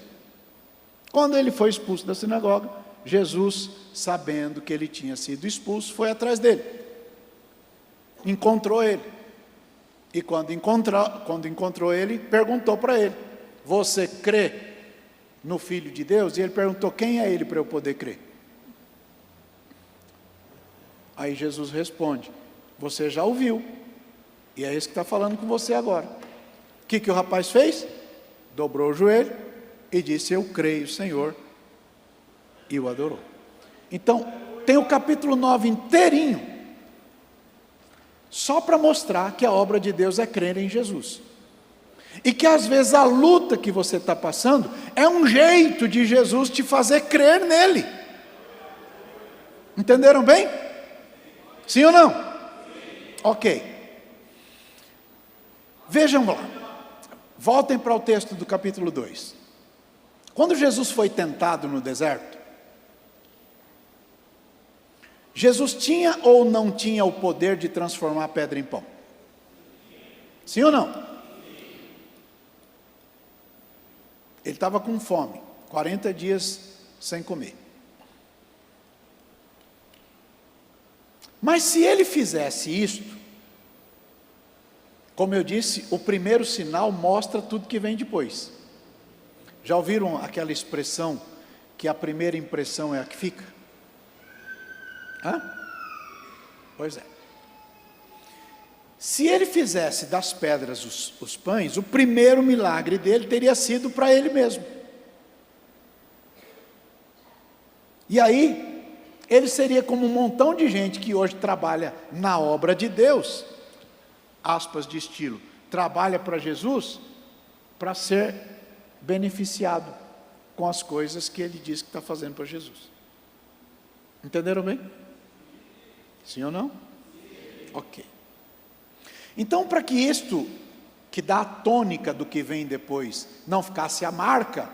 [SPEAKER 1] Quando ele foi expulso da sinagoga, Jesus, sabendo que ele tinha sido expulso, foi atrás dele, encontrou ele, e quando encontrou ele, perguntou para ele: você crê no Filho de Deus? E ele perguntou: quem é ele para eu poder crer? Aí Jesus responde: você já ouviu, e é esse que está falando com você agora. O que o rapaz fez? Dobrou o joelho e disse: eu creio, Senhor, e o adorou. Então, tem o capítulo 9 inteirinho só para mostrar que a obra de Deus é crer em Jesus. E que às vezes a luta que você está passando é um jeito de Jesus te fazer crer nele. Entenderam bem? Sim ou não? Ok. Vejam lá. Voltem para o texto do capítulo 2. Quando Jesus foi tentado no deserto, Jesus tinha ou não tinha o poder de transformar a pedra em pão? Sim ou não? Ele estava com fome, 40 dias sem comer. Mas se ele fizesse isto, como eu disse, o primeiro sinal mostra tudo que vem depois. Já ouviram aquela expressão que a primeira impressão é a que fica? Hã? Pois é. Se ele fizesse das pedras os pães, o primeiro milagre dele teria sido para ele mesmo. E aí, ele seria como um montão de gente que hoje trabalha na obra de Deus, aspas de estilo, trabalha para Jesus, para ser beneficiado com as coisas que ele diz que está fazendo para Jesus. Entenderam bem? Sim ou não? Ok. Então, para que isto, que dá a tônica do que vem depois, não ficasse a marca,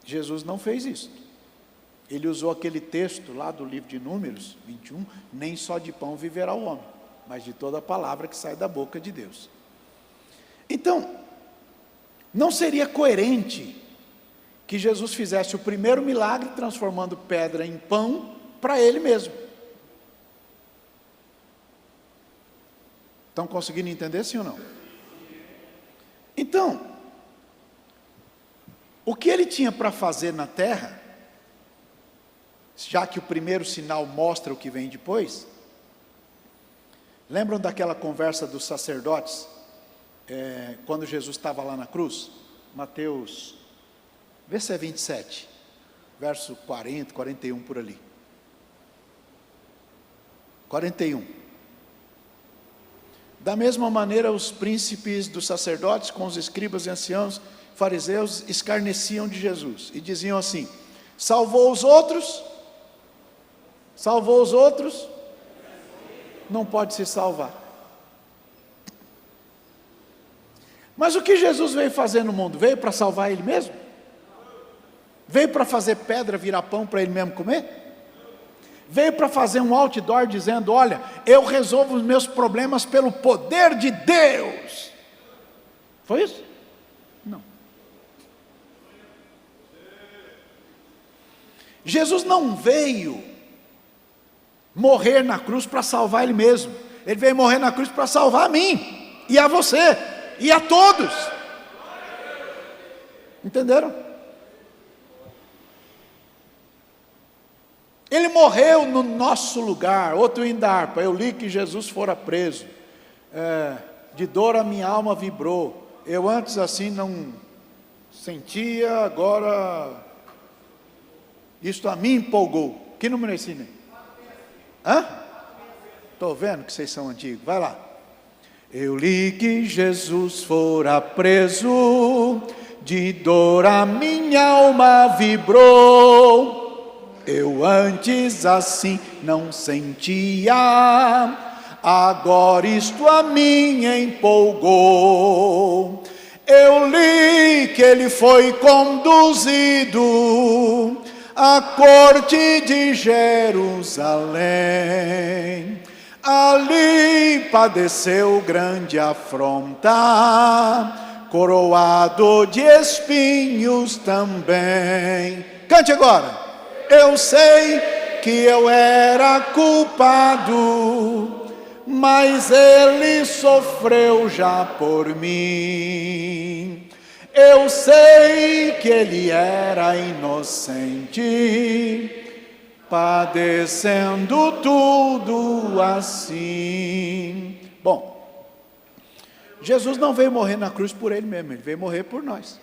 [SPEAKER 1] Jesus não fez isso. Ele usou aquele texto lá do livro de Números 21, nem só de pão viverá o homem, mas de toda a palavra que sai da boca de Deus. Então, não seria coerente que Jesus fizesse o primeiro milagre transformando pedra em pão para ele mesmo. Estão conseguindo entender, sim ou não? Então, o que ele tinha para fazer na terra, já que o primeiro sinal mostra o que vem depois, lembram daquela conversa dos sacerdotes, quando Jesus estava lá na cruz? Mateus, vê se é 27, verso 40, 41 por ali. 41. Da mesma maneira, os príncipes dos sacerdotes, com os escribas e anciãos, fariseus, escarneciam de Jesus, e diziam assim: salvou os outros, não pode se salvar. Mas o que Jesus veio fazer no mundo? Veio para salvar ele mesmo? Veio para fazer pedra virar pão para ele mesmo comer? Veio para fazer um outdoor dizendo: olha, eu resolvo os meus problemas pelo poder de Deus. Foi isso? Não. Jesus não veio morrer na cruz para salvar ele mesmo. Ele veio morrer na cruz para salvar a mim, e a você, e a todos. Entenderam? Ele morreu no nosso lugar. Outro hino da harpa, eu li que Jesus fora preso, de dor a minha alma vibrou, eu antes assim não sentia, agora isto a mim empolgou. Que número é esse, né? Hã? Estou vendo que vocês são antigos, vai lá. Eu li que Jesus fora preso, de dor a minha alma vibrou, eu antes assim não sentia, agora isto a mim empolgou. Eu li que ele foi conduzido à corte de Jerusalém, ali padeceu grande afronta, coroado de espinhos também. Cante agora. Eu sei que eu era culpado, mas ele sofreu já por mim. Eu sei que ele era inocente, padecendo tudo assim. Bom, Jesus não veio morrer na cruz por ele mesmo, ele veio morrer por nós.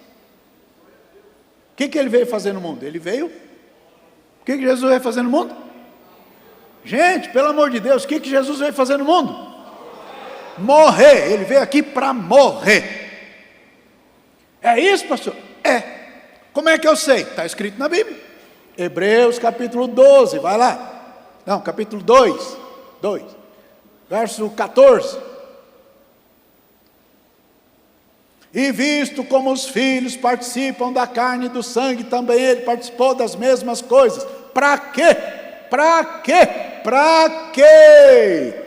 [SPEAKER 1] O que ele veio fazer no mundo? Ele veio... O que Jesus veio fazer no mundo? Gente, pelo amor de Deus, o que Jesus veio fazer no mundo? Morrer. Ele veio aqui para morrer. É isso, pastor? É. Como é que eu sei? Está escrito na Bíblia. Hebreus capítulo 12, vai lá. Não, capítulo 2, verso 14. E visto como os filhos participam da carne e do sangue, também ele participou das mesmas coisas. Para quê? Para quê? Para quê?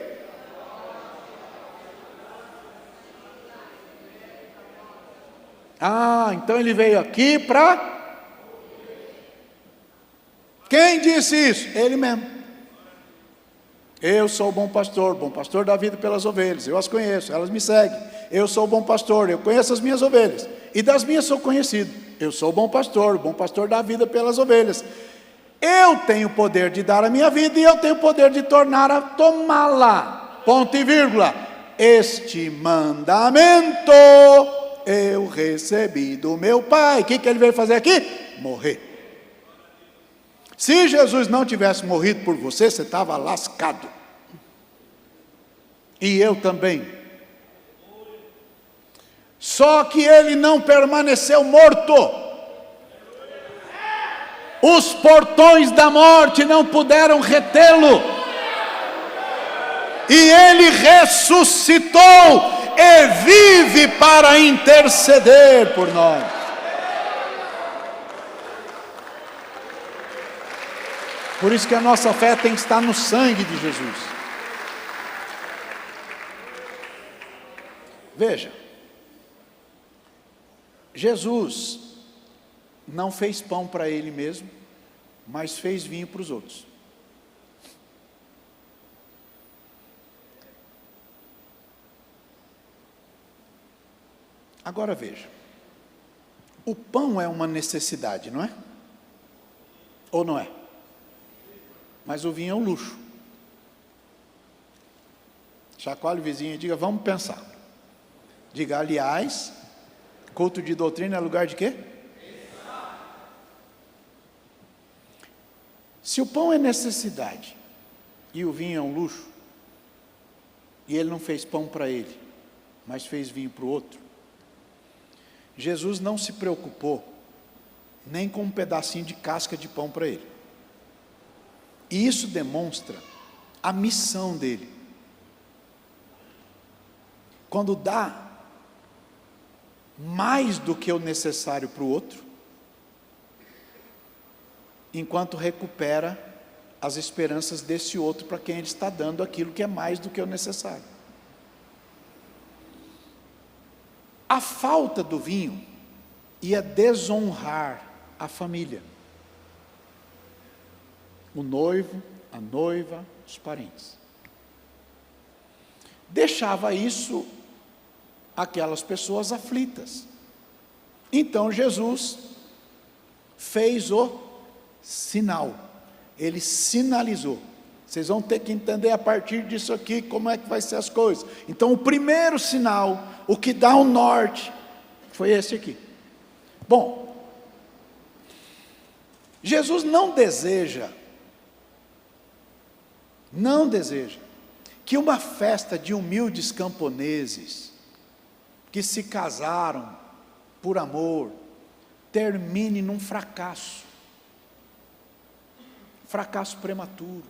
[SPEAKER 1] Então ele veio aqui para... Quem disse isso? Ele mesmo. Eu sou o bom pastor da vida pelas ovelhas. Eu as conheço, elas me seguem. Eu sou o bom pastor, eu conheço as minhas ovelhas. E das minhas sou conhecido. Eu sou o bom pastor da vida pelas ovelhas. Eu tenho o poder de dar a minha vida e eu tenho o poder de tornar a tomá-la. Ponto e vírgula. Este mandamento eu recebi do meu Pai. O que ele veio fazer aqui? Morrer. Se Jesus não tivesse morrido por você, você estava lascado. E eu também. Só que ele não permaneceu morto. Os portões da morte não puderam retê-lo. E ele ressuscitou e vive para interceder por nós. Por isso que a nossa fé tem que estar no sangue de Jesus. Veja, Jesus não fez pão para ele mesmo, mas fez vinho para os outros. Agora veja, o pão é uma necessidade, não é? Ou não é? Mas o vinho é um luxo. Chacoalhe o vizinho e diga, vamos pensar. Diga, aliás, culto de doutrina é lugar de quê? Se o pão é necessidade e o vinho é um luxo, e ele não fez pão para ele, mas fez vinho para o outro, Jesus não se preocupou nem com um pedacinho de casca de pão para ele. E isso demonstra a missão dele. Quando dá mais do que o necessário para o outro, enquanto recupera as esperanças desse outro para quem ele está dando aquilo que é mais do que o necessário. A falta do vinho ia desonrar a família. O noivo, a noiva, os parentes. Deixava isso aquelas pessoas aflitas. Então Jesus fez o sinal. Ele sinalizou. Vocês vão ter que entender a partir disso aqui como é que vai ser as coisas. Então o primeiro sinal, o que dá o norte, foi esse aqui. Bom, Jesus não deseja que uma festa de humildes camponeses que se casaram por amor termine num fracasso prematuro.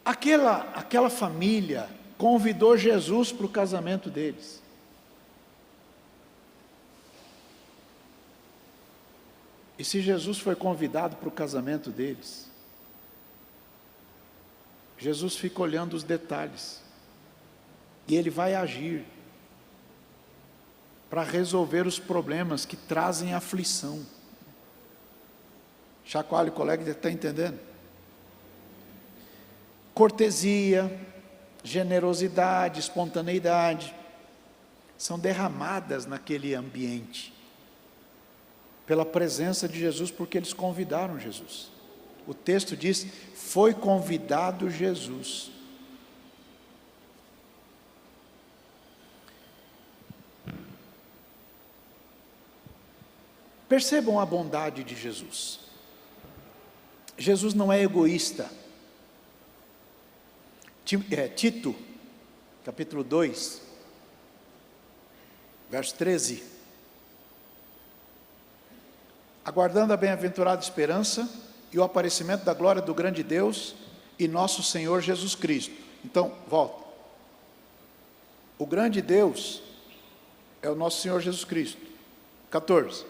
[SPEAKER 1] Aquela família convidou Jesus para o casamento deles. E se Jesus foi convidado para o casamento deles, Jesus fica olhando os detalhes, e Ele vai agir, para resolver os problemas que trazem aflição. Chacoalho, colega, está entendendo? Cortesia, generosidade, espontaneidade, são derramadas naquele ambiente, pela presença de Jesus, porque eles convidaram Jesus. O texto diz, foi convidado Jesus. Percebam a bondade de Jesus. Jesus não é egoísta. Tito, capítulo 2, verso 13. Aguardando a bem-aventurada esperança e o aparecimento da glória do grande Deus e nosso Senhor Jesus Cristo. Então, volta. O grande Deus é o nosso Senhor Jesus Cristo. 14.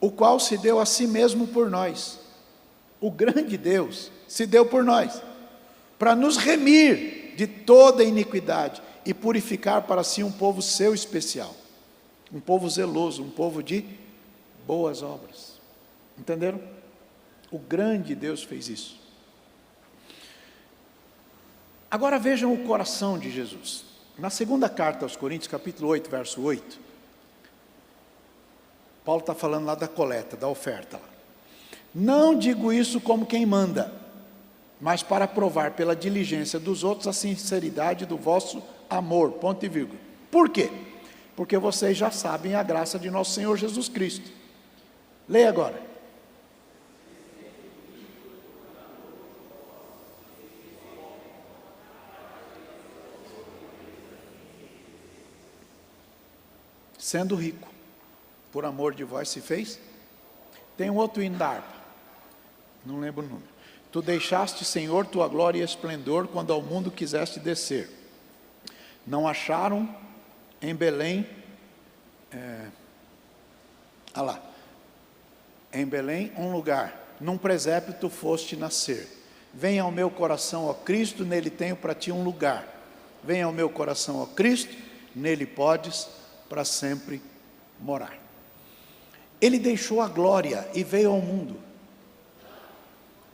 [SPEAKER 1] O qual se deu a si mesmo por nós. O grande Deus se deu por nós, para nos remir de toda iniquidade e purificar para si um povo seu especial, um povo zeloso, um povo de boas obras. Entenderam? O grande Deus fez isso. Agora vejam o coração de Jesus. Na segunda carta aos Coríntios, capítulo 8, verso 8, Paulo está falando lá da coleta, da oferta lá. Não digo isso como quem manda, mas para provar pela diligência dos outros a sinceridade do vosso amor, ponto e vírgula. Por quê? Porque vocês já sabem a graça de nosso Senhor Jesus Cristo. Leia agora. Sendo rico, por amor de vós se fez. Tem um outro hino da harpa, não lembro o número. Tu deixaste, Senhor, tua glória e esplendor, quando ao mundo quiseste descer. Não acharam em Belém, em Belém um lugar, num presépio tu foste nascer. Venha ao meu coração, ó Cristo, nele tenho para ti um lugar. Venha ao meu coração, ó Cristo, nele podes para sempre morar. Ele deixou a glória e veio ao mundo.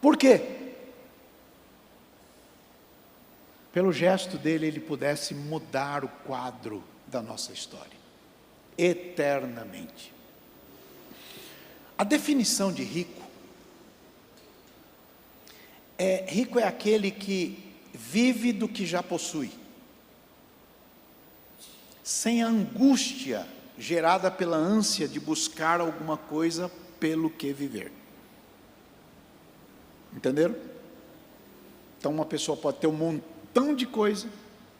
[SPEAKER 1] Por quê? Pelo gesto dele, ele pudesse mudar o quadro da nossa história, eternamente. A definição de rico é aquele que vive do que já possui, sem a angústia gerada pela ânsia de buscar alguma coisa pelo que viver. Entenderam? Então uma pessoa pode ter um montão de coisa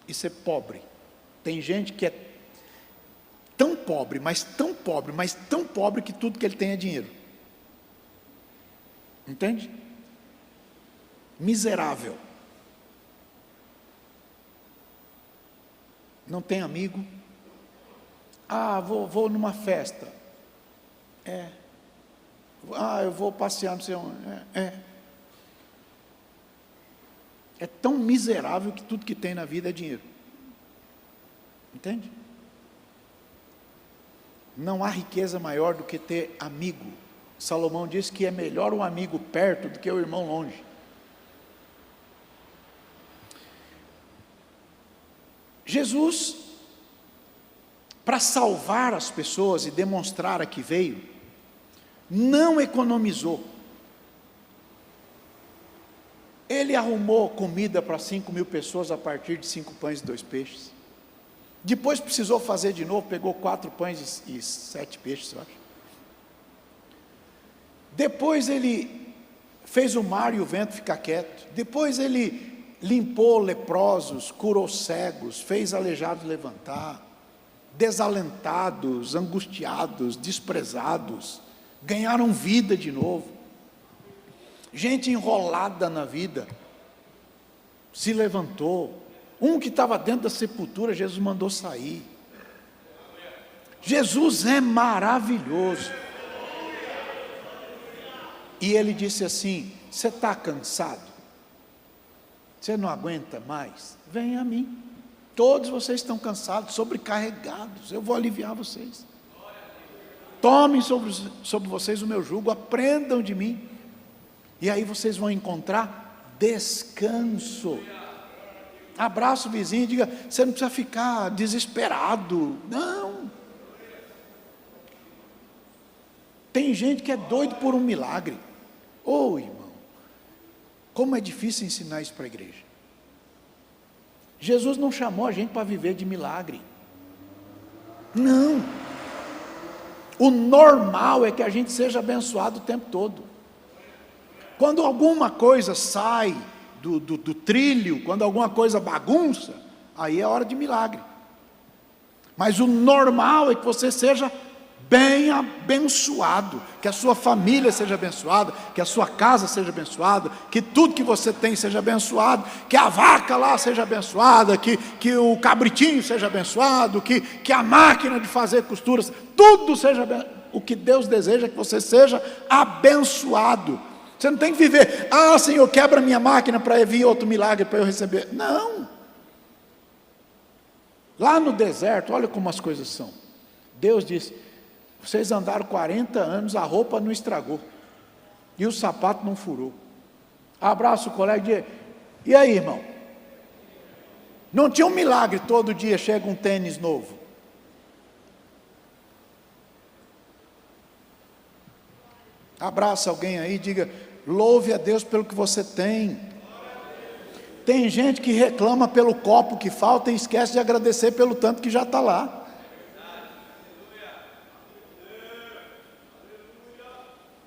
[SPEAKER 1] e ser pobre. Tem gente que é tão pobre, mas tão pobre, mas tão pobre que tudo que ele tem é dinheiro. Entende? Miserável. Não tem amigo. Vou numa festa. Eu vou passear, não sei onde. É tão miserável que tudo que tem na vida é dinheiro. Entende? Não há riqueza maior do que ter amigo. Salomão diz que é melhor um amigo perto do que o irmão longe. Jesus, para salvar as pessoas e demonstrar a que veio, não economizou. Ele arrumou comida para 5.000 pessoas a partir de 5 pães e 2 peixes. Depois precisou fazer de novo, pegou 4 pães e 7 peixes, eu acho. Depois ele fez o mar e o vento ficar quieto. Depois ele limpou leprosos, curou cegos, fez aleijados levantar, desalentados, angustiados, desprezados, ganharam vida de novo. Gente enrolada na vida se levantou. Um que estava dentro da sepultura, Jesus mandou sair. Jesus é maravilhoso. E ele disse assim: você está cansado? Você não aguenta mais? Venha a mim. Todos vocês estão cansados, sobrecarregados, eu vou aliviar vocês. Tomem sobre vocês o meu jugo, aprendam de mim, e aí vocês vão encontrar descanso. Abraça o vizinho e diga: você não precisa ficar desesperado, não. Tem gente que é doido por um milagre. Irmão, como é difícil ensinar isso para a igreja. Jesus não chamou a gente para viver de milagre, não. O normal é que a gente seja abençoado o tempo todo. Quando alguma coisa sai do trilho, quando alguma coisa bagunça, aí é hora de milagre. Mas o normal é que você seja bem abençoado, que a sua família seja abençoada, que a sua casa seja abençoada, que tudo que você tem seja abençoado, que a vaca lá seja abençoada, que o cabritinho seja abençoado, que a máquina de fazer costuras, tudo seja abençoado. O que Deus deseja é que você seja abençoado. Você não tem que viver, Senhor, quebra minha máquina para vir outro milagre para eu receber. Não. Lá no deserto, olha como as coisas são. Deus disse: vocês andaram 40 anos, a roupa não estragou, e o sapato não furou. Abraça o colega e diz: e aí, irmão? Não tinha um milagre, todo dia chega um tênis novo. Abraça alguém aí e diga: louve a Deus pelo que você tem. Tem gente que reclama pelo copo que falta e esquece de agradecer pelo tanto que já está lá.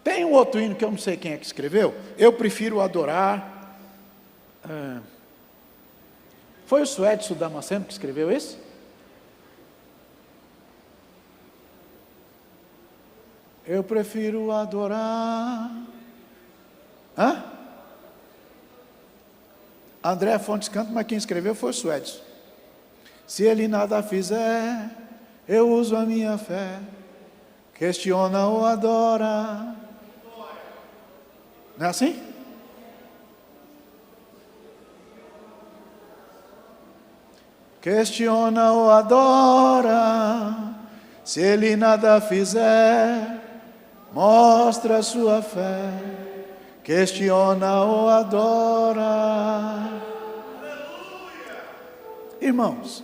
[SPEAKER 1] Tem um outro hino que eu não sei quem é que escreveu. Eu prefiro adorar. Foi o Suécio Damasceno que escreveu esse? Eu prefiro adorar. André Fontes canta, mas quem escreveu foi o Suécio. Se ele nada fizer, eu uso a minha fé. Questiona ou adora. Não é assim? Questiona ou adora. Se ele nada fizer, mostra a sua fé. Questiona ou adora. Irmãos,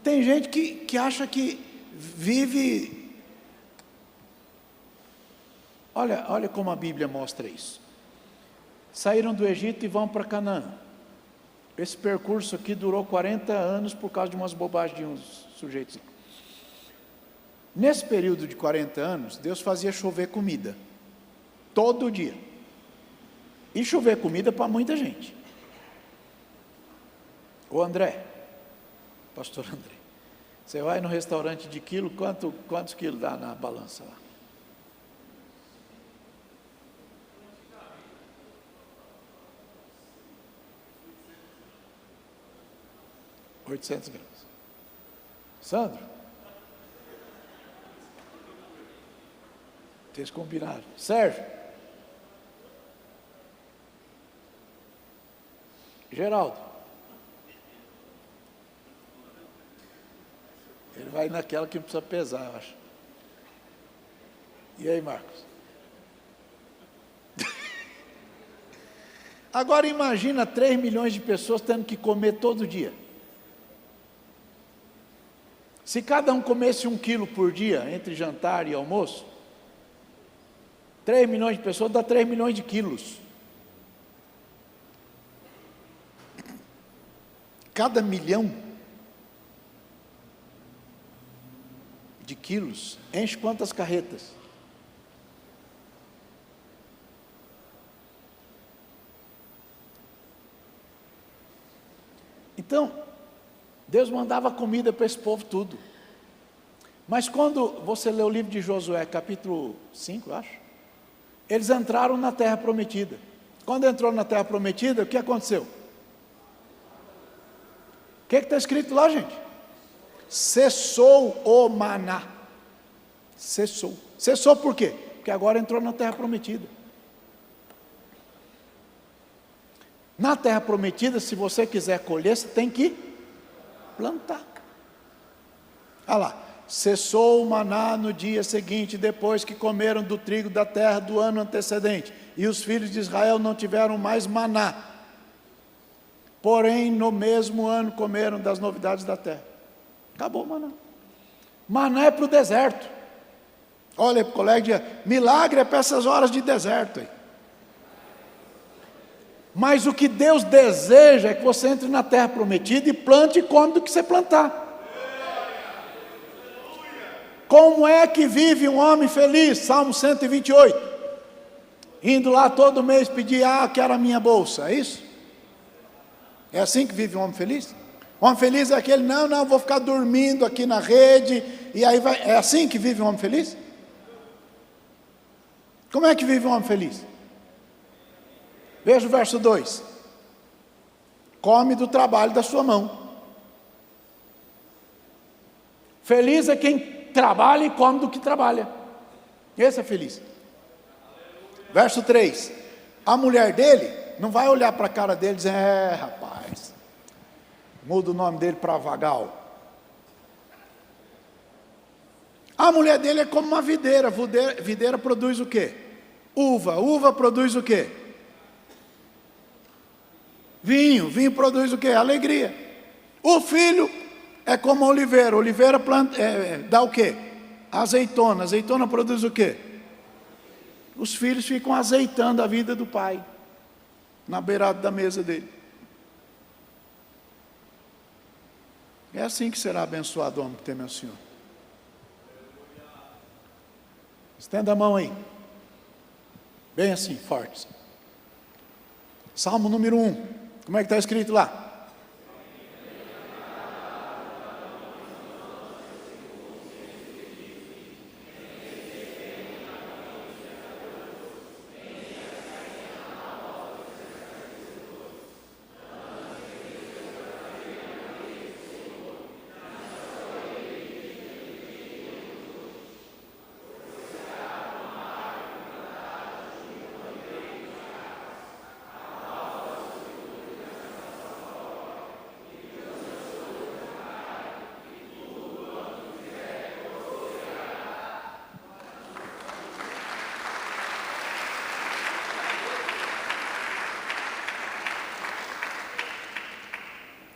[SPEAKER 1] tem gente que acha que vive. Olha como a Bíblia mostra isso. Saíram do Egito e vão para Canaã. Esse percurso aqui durou 40 anos por causa de umas bobagens de uns sujeitos. Nesse período de 40 anos, Deus fazia chover comida, todo dia. E chover comida para muita gente. Ô André, pastor André, você vai no restaurante de quilo, quantos quilos dá na balança lá? $800. Sandro? Vocês combinaram. Sérgio? Geraldo? Ele vai naquela que precisa pesar, eu acho. E aí, Marcos? Agora imagina 3 milhões de pessoas tendo que comer todo dia. Se cada um comesse 1 quilo por dia, entre jantar e almoço, 3 milhões de pessoas dá 3 milhões de quilos. Cada milhão de quilos enche quantas carretas? Então, Deus mandava comida para esse povo tudo. Mas quando você lê o livro de Josué, capítulo 5, eu acho, eles entraram na terra prometida. Quando entrou na terra prometida, o que aconteceu? O que está escrito lá, gente? Cessou o maná. Cessou. Cessou por quê? Porque agora entrou na terra prometida. Na terra prometida, se você quiser colher, você tem que plantar. Olha lá. Cessou o maná no dia seguinte, depois que comeram do trigo da terra do ano antecedente. E os filhos de Israel não tiveram mais maná. Porém, no mesmo ano comeram das novidades da terra. Acabou o maná. Maná é para o deserto. Olha para o colega e diz: milagre é para essas horas de deserto aí. Mas o que Deus deseja é que você entre na terra prometida e plante e come do que você plantar. Como é que vive um homem feliz? Salmo 128. Indo lá todo mês pedir: quero a minha bolsa, é isso? É assim que vive um homem feliz? Homem feliz é aquele, não, vou ficar dormindo aqui na rede, e aí vai. É assim que vive um homem feliz? Como é que vive um homem feliz? Veja o verso 2. Come do trabalho da sua mão. Feliz é quem trabalha e come do que trabalha. Esse é feliz. Verso 3. A mulher dele não vai olhar para a cara dele e dizer, rapaz, muda o nome dele para Vagal. A mulher dele é como uma videira. Videira produz o quê? Uva produz o quê? Vinho produz o quê? Alegria. O filho é como a oliveira dá o quê? Azeitona produz o quê? Os filhos ficam azeitando a vida do pai, na beirada da mesa dele. É assim que será abençoado o homem que teme ao Senhor. Estenda a mão aí. Bem assim, forte. Salmo número 1. Como é que está escrito lá?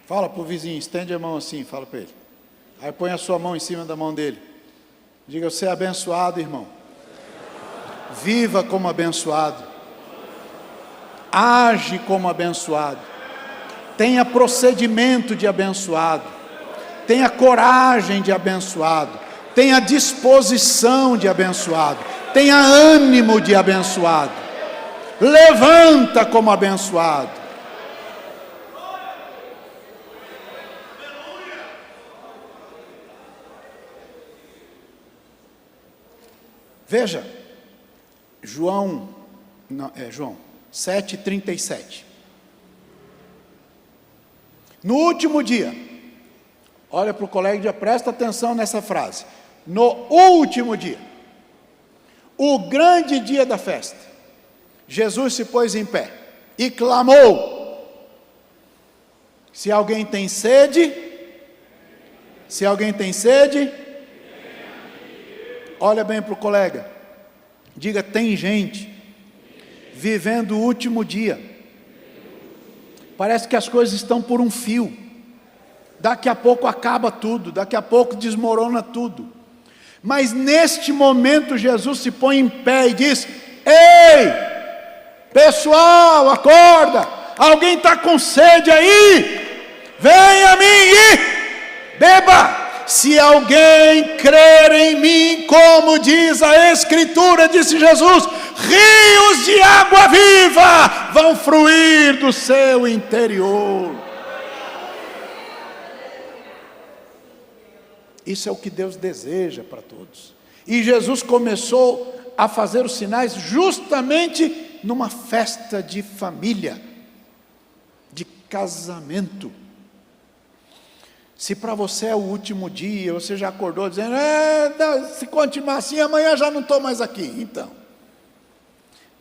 [SPEAKER 1] Fala para o vizinho, estende a mão assim, fala para ele. Aí põe a sua mão em cima da mão dele. Diga, você é abençoado, irmão. Viva como abençoado. Age como abençoado. Tenha procedimento de abençoado. Tenha coragem de abençoado. Tenha disposição de abençoado. Tenha ânimo de abençoado. Levanta como abençoado. Veja, João 7,37. No último dia, olha para o colega e já presta atenção nessa frase. No último dia, o grande dia da festa, Jesus se pôs em pé e clamou: se alguém tem sede, olha bem para o colega, diga, tem gente vivendo o último dia, parece que as coisas estão por um fio, daqui a pouco acaba tudo, daqui a pouco desmorona tudo, mas neste momento Jesus se põe em pé e diz: ei, pessoal, acorda, alguém está com sede aí, vem a mim e beba. Se alguém crer em mim, como diz a Escritura, disse Jesus, rios de água viva vão fluir do seu interior. Isso é o que Deus deseja para todos. E Jesus começou a fazer os sinais justamente numa festa de família, de casamento. Se para você é o último dia, você já acordou dizendo, se continuar assim, amanhã já não estou mais aqui. Então,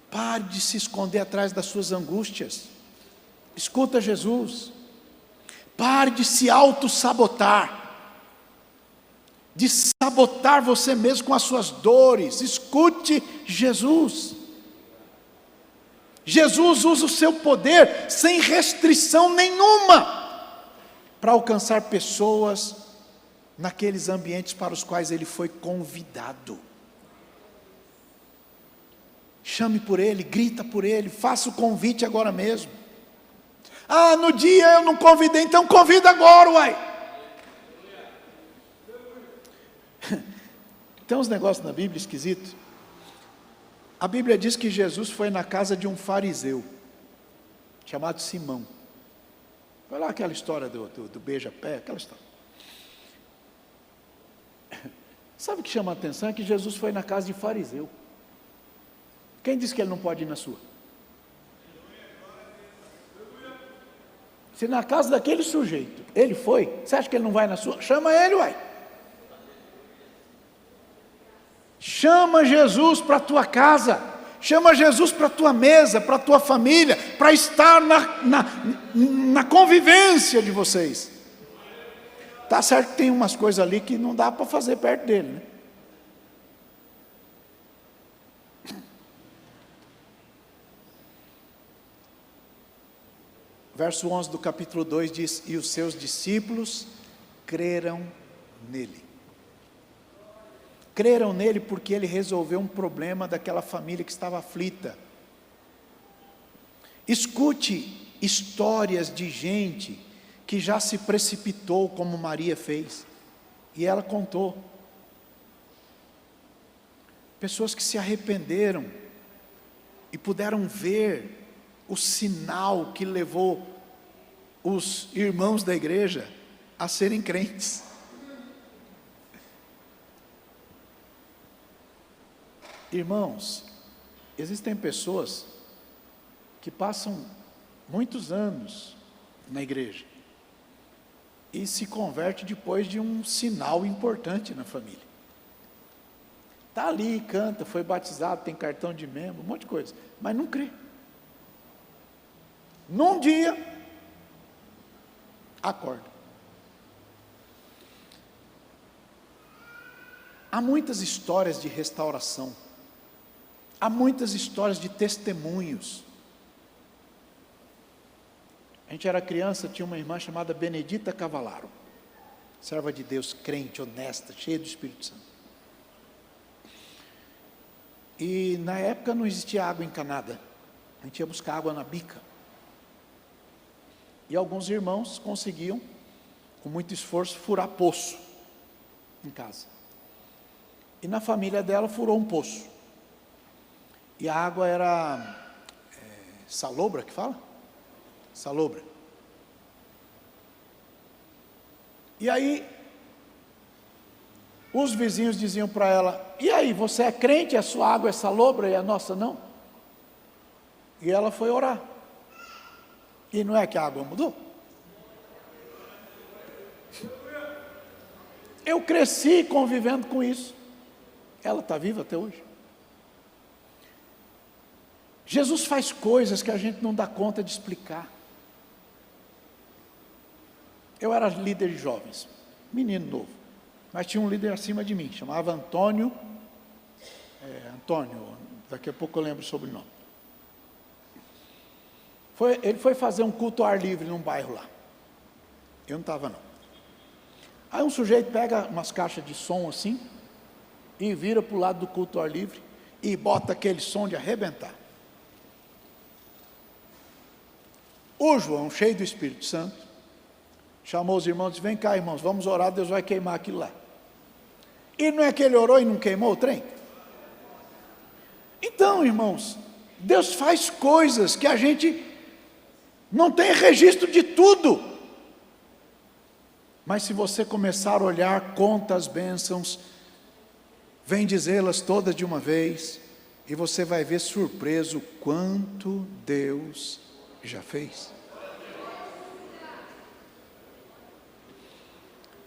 [SPEAKER 1] pare de se esconder atrás das suas angústias. Escuta Jesus. Pare de se auto-sabotar. De sabotar você mesmo com as suas dores. Escute Jesus. Jesus usa o seu poder sem restrição nenhuma para alcançar pessoas naqueles ambientes para os quais ele foi convidado. Chame por ele, grita por ele, faça o convite agora mesmo. No dia eu não convidei, então convida agora, uai. Tem uns negócios na Bíblia esquisitos. A Bíblia diz que Jesus foi na casa de um fariseu, chamado Simão. Foi lá aquela história do beija-pé, aquela história. Sabe o que chama a atenção? É que Jesus foi na casa de fariseu. Quem disse que ele não pode ir na sua? Se na casa daquele sujeito ele foi, você acha que ele não vai na sua? Chama ele, uai. Chama Jesus para a tua casa, chama Jesus para a tua mesa, para a tua família, para estar na convivência de vocês. Tá certo que tem umas coisas ali que não dá para fazer perto dele, né? Verso 11 do capítulo 2 diz: e os seus discípulos creram nele. Creram nele porque ele resolveu um problema daquela família que estava aflita. Escute histórias de gente que já se precipitou como Maria fez, e ela contou. Pessoas que se arrependeram e puderam ver o sinal que levou os irmãos da igreja a serem crentes. Irmãos, existem pessoas que passam muitos anos na igreja e se converte depois de um sinal importante na família. Está ali, canta, foi batizado, tem cartão de membro, um monte de coisa, mas não crê. Num dia, acorda. Há muitas histórias de restauração, há muitas histórias de testemunhos. A gente era criança, tinha uma irmã chamada Benedita Cavalaro, serva de Deus, crente, honesta, cheia do Espírito Santo. E na época não existia água encanada, a gente ia buscar água na bica. E alguns irmãos conseguiam, com muito esforço, furar poço em casa. E na família dela furou um poço. E a água era salobra que fala? Salobra. E aí, os vizinhos diziam para ela: e aí, você é crente, a sua água é salobra e a nossa não? E ela foi orar. E não é que a água mudou? Eu cresci convivendo com isso. Ela está viva até hoje. Jesus faz coisas que a gente não dá conta de explicar. Eu era líder de jovens, menino novo, mas tinha um líder acima de mim, chamava Antônio, daqui a pouco eu lembro o sobrenome. Ele foi fazer um culto ao ar livre num bairro lá. Eu não estava não. Aí um sujeito pega umas caixas de som assim, e vira para o lado do culto ao ar livre, e bota aquele som de arrebentar. O João, cheio do Espírito Santo, chamou os irmãos e disse: vem cá, irmãos, vamos orar, Deus vai queimar aquilo lá. E não é que ele orou e não queimou o trem? Então, irmãos, Deus faz coisas que a gente não tem registro de tudo. Mas se você começar a olhar, conta as bênçãos, vem dizê-las todas de uma vez, e você vai ver surpreso quanto Deus já fez.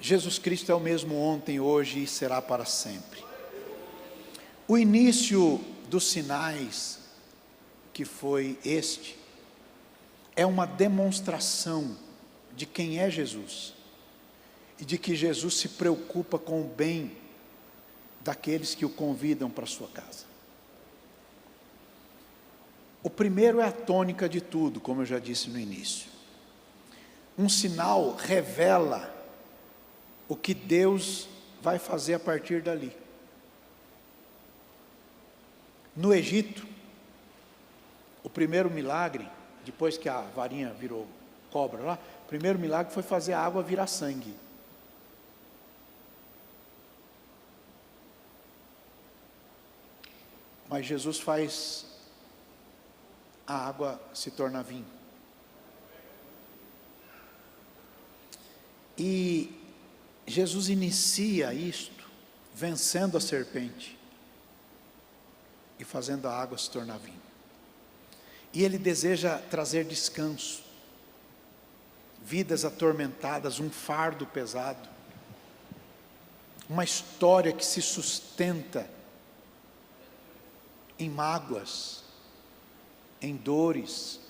[SPEAKER 1] Jesus Cristo é o mesmo ontem, hoje e será para sempre. O início dos sinais, que foi este, é uma demonstração de quem é Jesus, e de que Jesus se preocupa com o bem daqueles que o convidam para a sua casa. O primeiro é a tônica de tudo, como eu já disse no início. Um sinal revela o que Deus vai fazer a partir dali. No Egito, o primeiro milagre, depois que a varinha virou cobra lá, o primeiro milagre foi fazer a água virar sangue. Mas Jesus faz a água se tornar vinho. E Jesus inicia isto vencendo a serpente e fazendo a água se tornar vinho. E Ele deseja trazer descanso, vidas atormentadas, um fardo pesado, uma história que se sustenta em mágoas, em dores,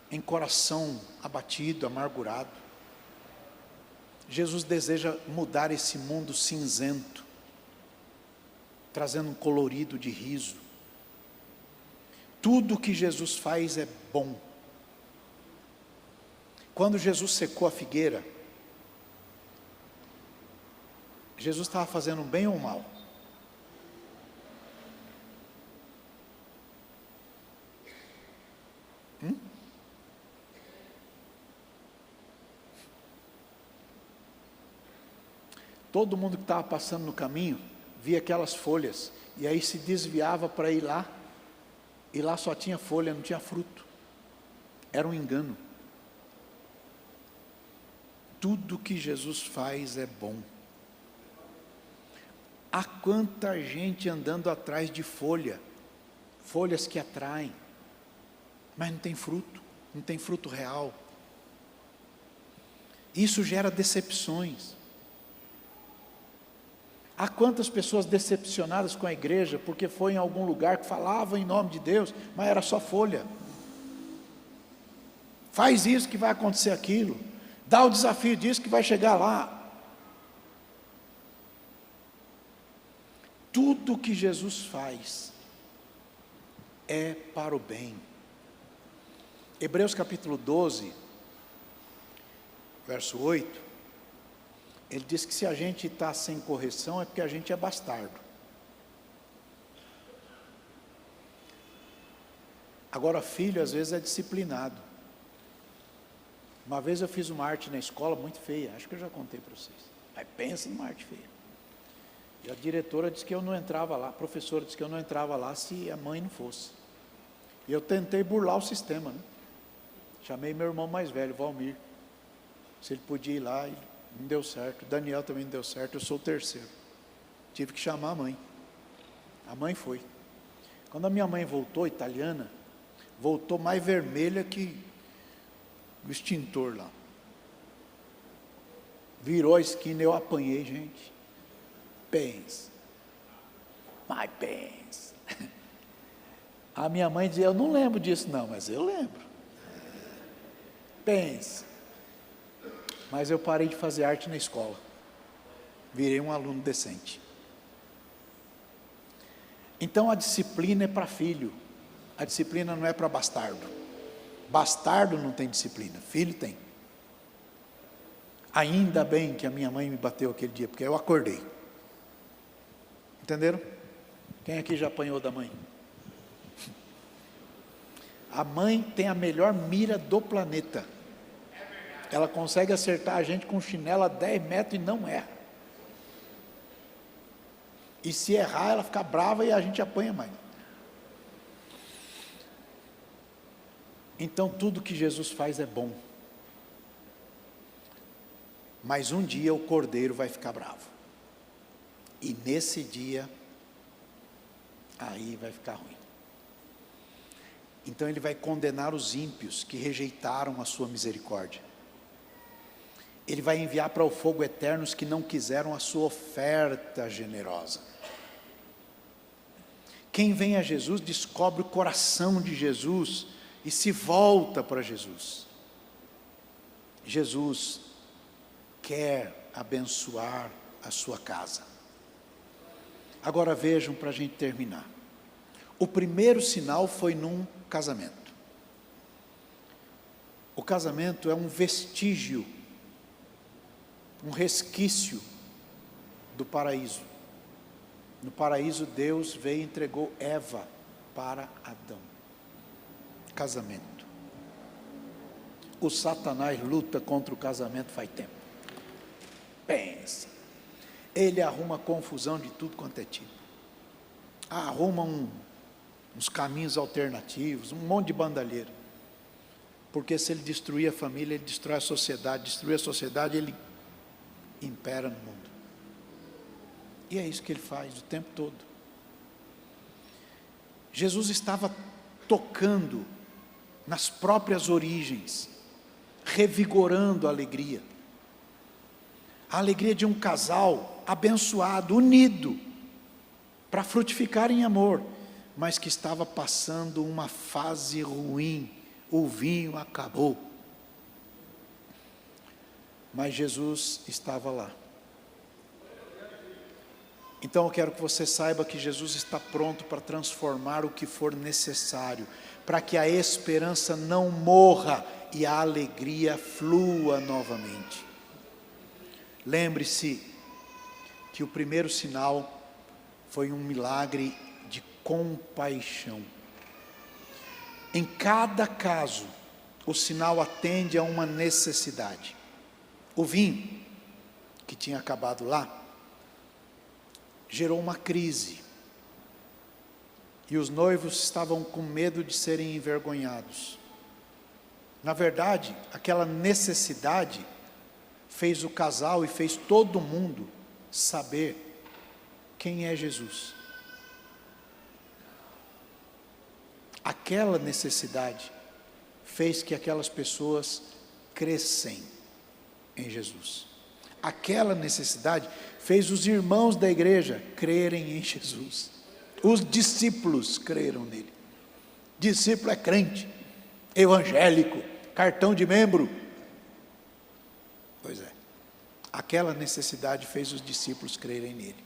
[SPEAKER 1] em coração abatido, amargurado. Jesus deseja mudar esse mundo cinzento, trazendo um colorido de riso. Tudo que Jesus faz é bom. Quando Jesus secou a figueira, Jesus estava fazendo bem ou mal? Todo mundo que estava passando no caminho via aquelas folhas e aí se desviava para ir lá, e lá só tinha folha, não tinha fruto. Era um engano. Tudo que Jesus faz é bom. Há quanta gente andando atrás de folhas que atraem, mas não tem fruto, não tem fruto real. Isso gera decepções. Há quantas pessoas decepcionadas com a igreja, porque foi em algum lugar que falava em nome de Deus, mas era só folha. Faz isso que vai acontecer aquilo, dá o desafio disso que vai chegar lá. Tudo que Jesus faz é para o bem. Hebreus capítulo 12, verso 8, ele diz que se a gente está sem correção é porque a gente é bastardo. Agora, filho às vezes é disciplinado. Uma vez eu fiz uma arte na escola muito feia, acho que eu já contei para vocês. Mas pensa numa arte feia. E a diretora disse que eu não entrava lá, a professora disse que eu não entrava lá se a mãe não fosse. E eu tentei burlar o sistema, né? Chamei meu irmão mais velho, Valmir, se ele podia ir lá, e não deu certo. O Daniel também não deu certo, eu sou o terceiro. Tive que chamar a mãe. A mãe foi. Quando a minha mãe voltou, italiana, voltou mais vermelha que o extintor lá. Virou a esquina, eu apanhei, gente. Pensa. Mas pensa. A minha mãe dizia, eu não lembro disso não, mas eu lembro. Pensa. Mas eu parei de fazer arte na escola. Virei um aluno decente. Então a disciplina é para filho. A disciplina não é para bastardo. Bastardo não tem disciplina, filho tem. Ainda bem que a minha mãe me bateu aquele dia, porque eu acordei. Entenderam? Quem aqui já apanhou da mãe? A mãe tem a melhor mira do planeta. Ela consegue acertar a gente com chinelo a 10 metros e não erra. E se errar, ela fica brava e a gente apanha mais. Então tudo que Jesus faz é bom. Mas um dia o cordeiro vai ficar bravo. E nesse dia, aí vai ficar ruim. Então ele vai condenar os ímpios que rejeitaram a sua misericórdia. Ele vai enviar para o fogo eterno os que não quiseram a sua oferta generosa. Quem vem a Jesus descobre o coração de Jesus e se volta para Jesus. Jesus quer abençoar a sua casa. Agora vejam, para a gente terminar. O primeiro sinal foi num casamento. O casamento é um vestígio, um resquício do paraíso. No paraíso Deus veio e entregou Eva para Adão. Casamento. O Satanás luta contra o casamento faz tempo. Pensa. Ele arruma confusão de tudo quanto é tipo. Arruma uns caminhos alternativos, um monte de bandalheira. Porque se ele destruir a família, ele destrói a sociedade. Destruir a sociedade, ele impera no mundo. E é isso que ele faz o tempo todo. Jesus estava tocando nas próprias origens, revigorando a alegria de um casal abençoado, unido, para frutificar em amor, mas que estava passando uma fase ruim. O vinho acabou, mas Jesus estava lá. Então eu quero que você saiba que Jesus está pronto para transformar o que for necessário, para que a esperança não morra e a alegria flua novamente. Lembre-se que o primeiro sinal foi um milagre de compaixão. Em cada caso, o sinal atende a uma necessidade. O vinho, que tinha acabado lá, gerou uma crise. E os noivos estavam com medo de serem envergonhados. Na verdade, aquela necessidade fez o casal e fez todo mundo saber quem é Jesus. Aquela necessidade fez que aquelas pessoas crescem em Jesus. Aquela necessidade fez os irmãos da igreja crerem em Jesus. Os discípulos creram nele. Discípulo é crente, evangélico, cartão de membro. Pois é, aquela necessidade fez os discípulos crerem nele.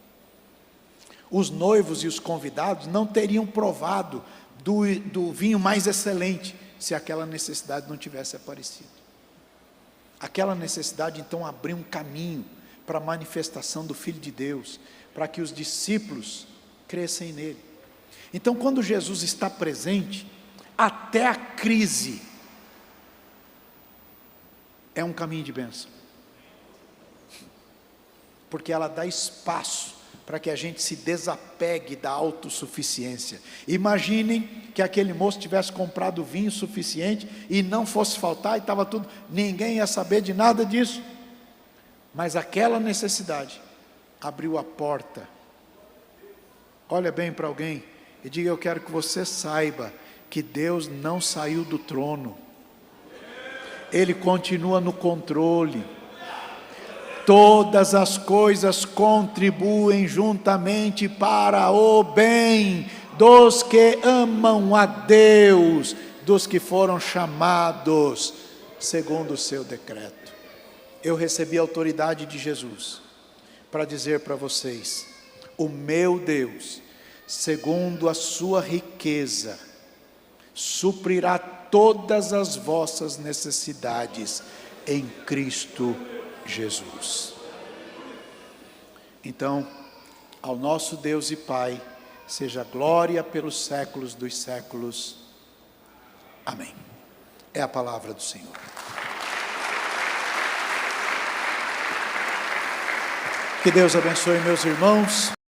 [SPEAKER 1] Os noivos e os convidados não teriam provado do vinho mais excelente, se aquela necessidade não tivesse aparecido. Aquela necessidade então abriu um caminho para a manifestação do Filho de Deus, para que os discípulos crescem nele. Então quando Jesus está presente, até a crise é um caminho de bênção, porque ela dá espaço para que a gente se desapegue da autossuficiência. Imaginem que aquele moço tivesse comprado vinho suficiente e não fosse faltar e estava tudo, ninguém ia saber de nada disso. Mas aquela necessidade abriu a porta. Olha bem para alguém e diga: eu quero que você saiba que Deus não saiu do trono. Ele continua no controle. Todas as coisas contribuem juntamente para o bem dos que amam a Deus, dos que foram chamados segundo o seu decreto. Eu recebi a autoridade de Jesus para dizer para vocês: o meu Deus, segundo a sua riqueza, suprirá todas as vossas necessidades em Cristo Jesus. Então, ao nosso Deus e Pai, seja glória pelos séculos dos séculos. Amém. É a palavra do Senhor. Que Deus abençoe meus irmãos.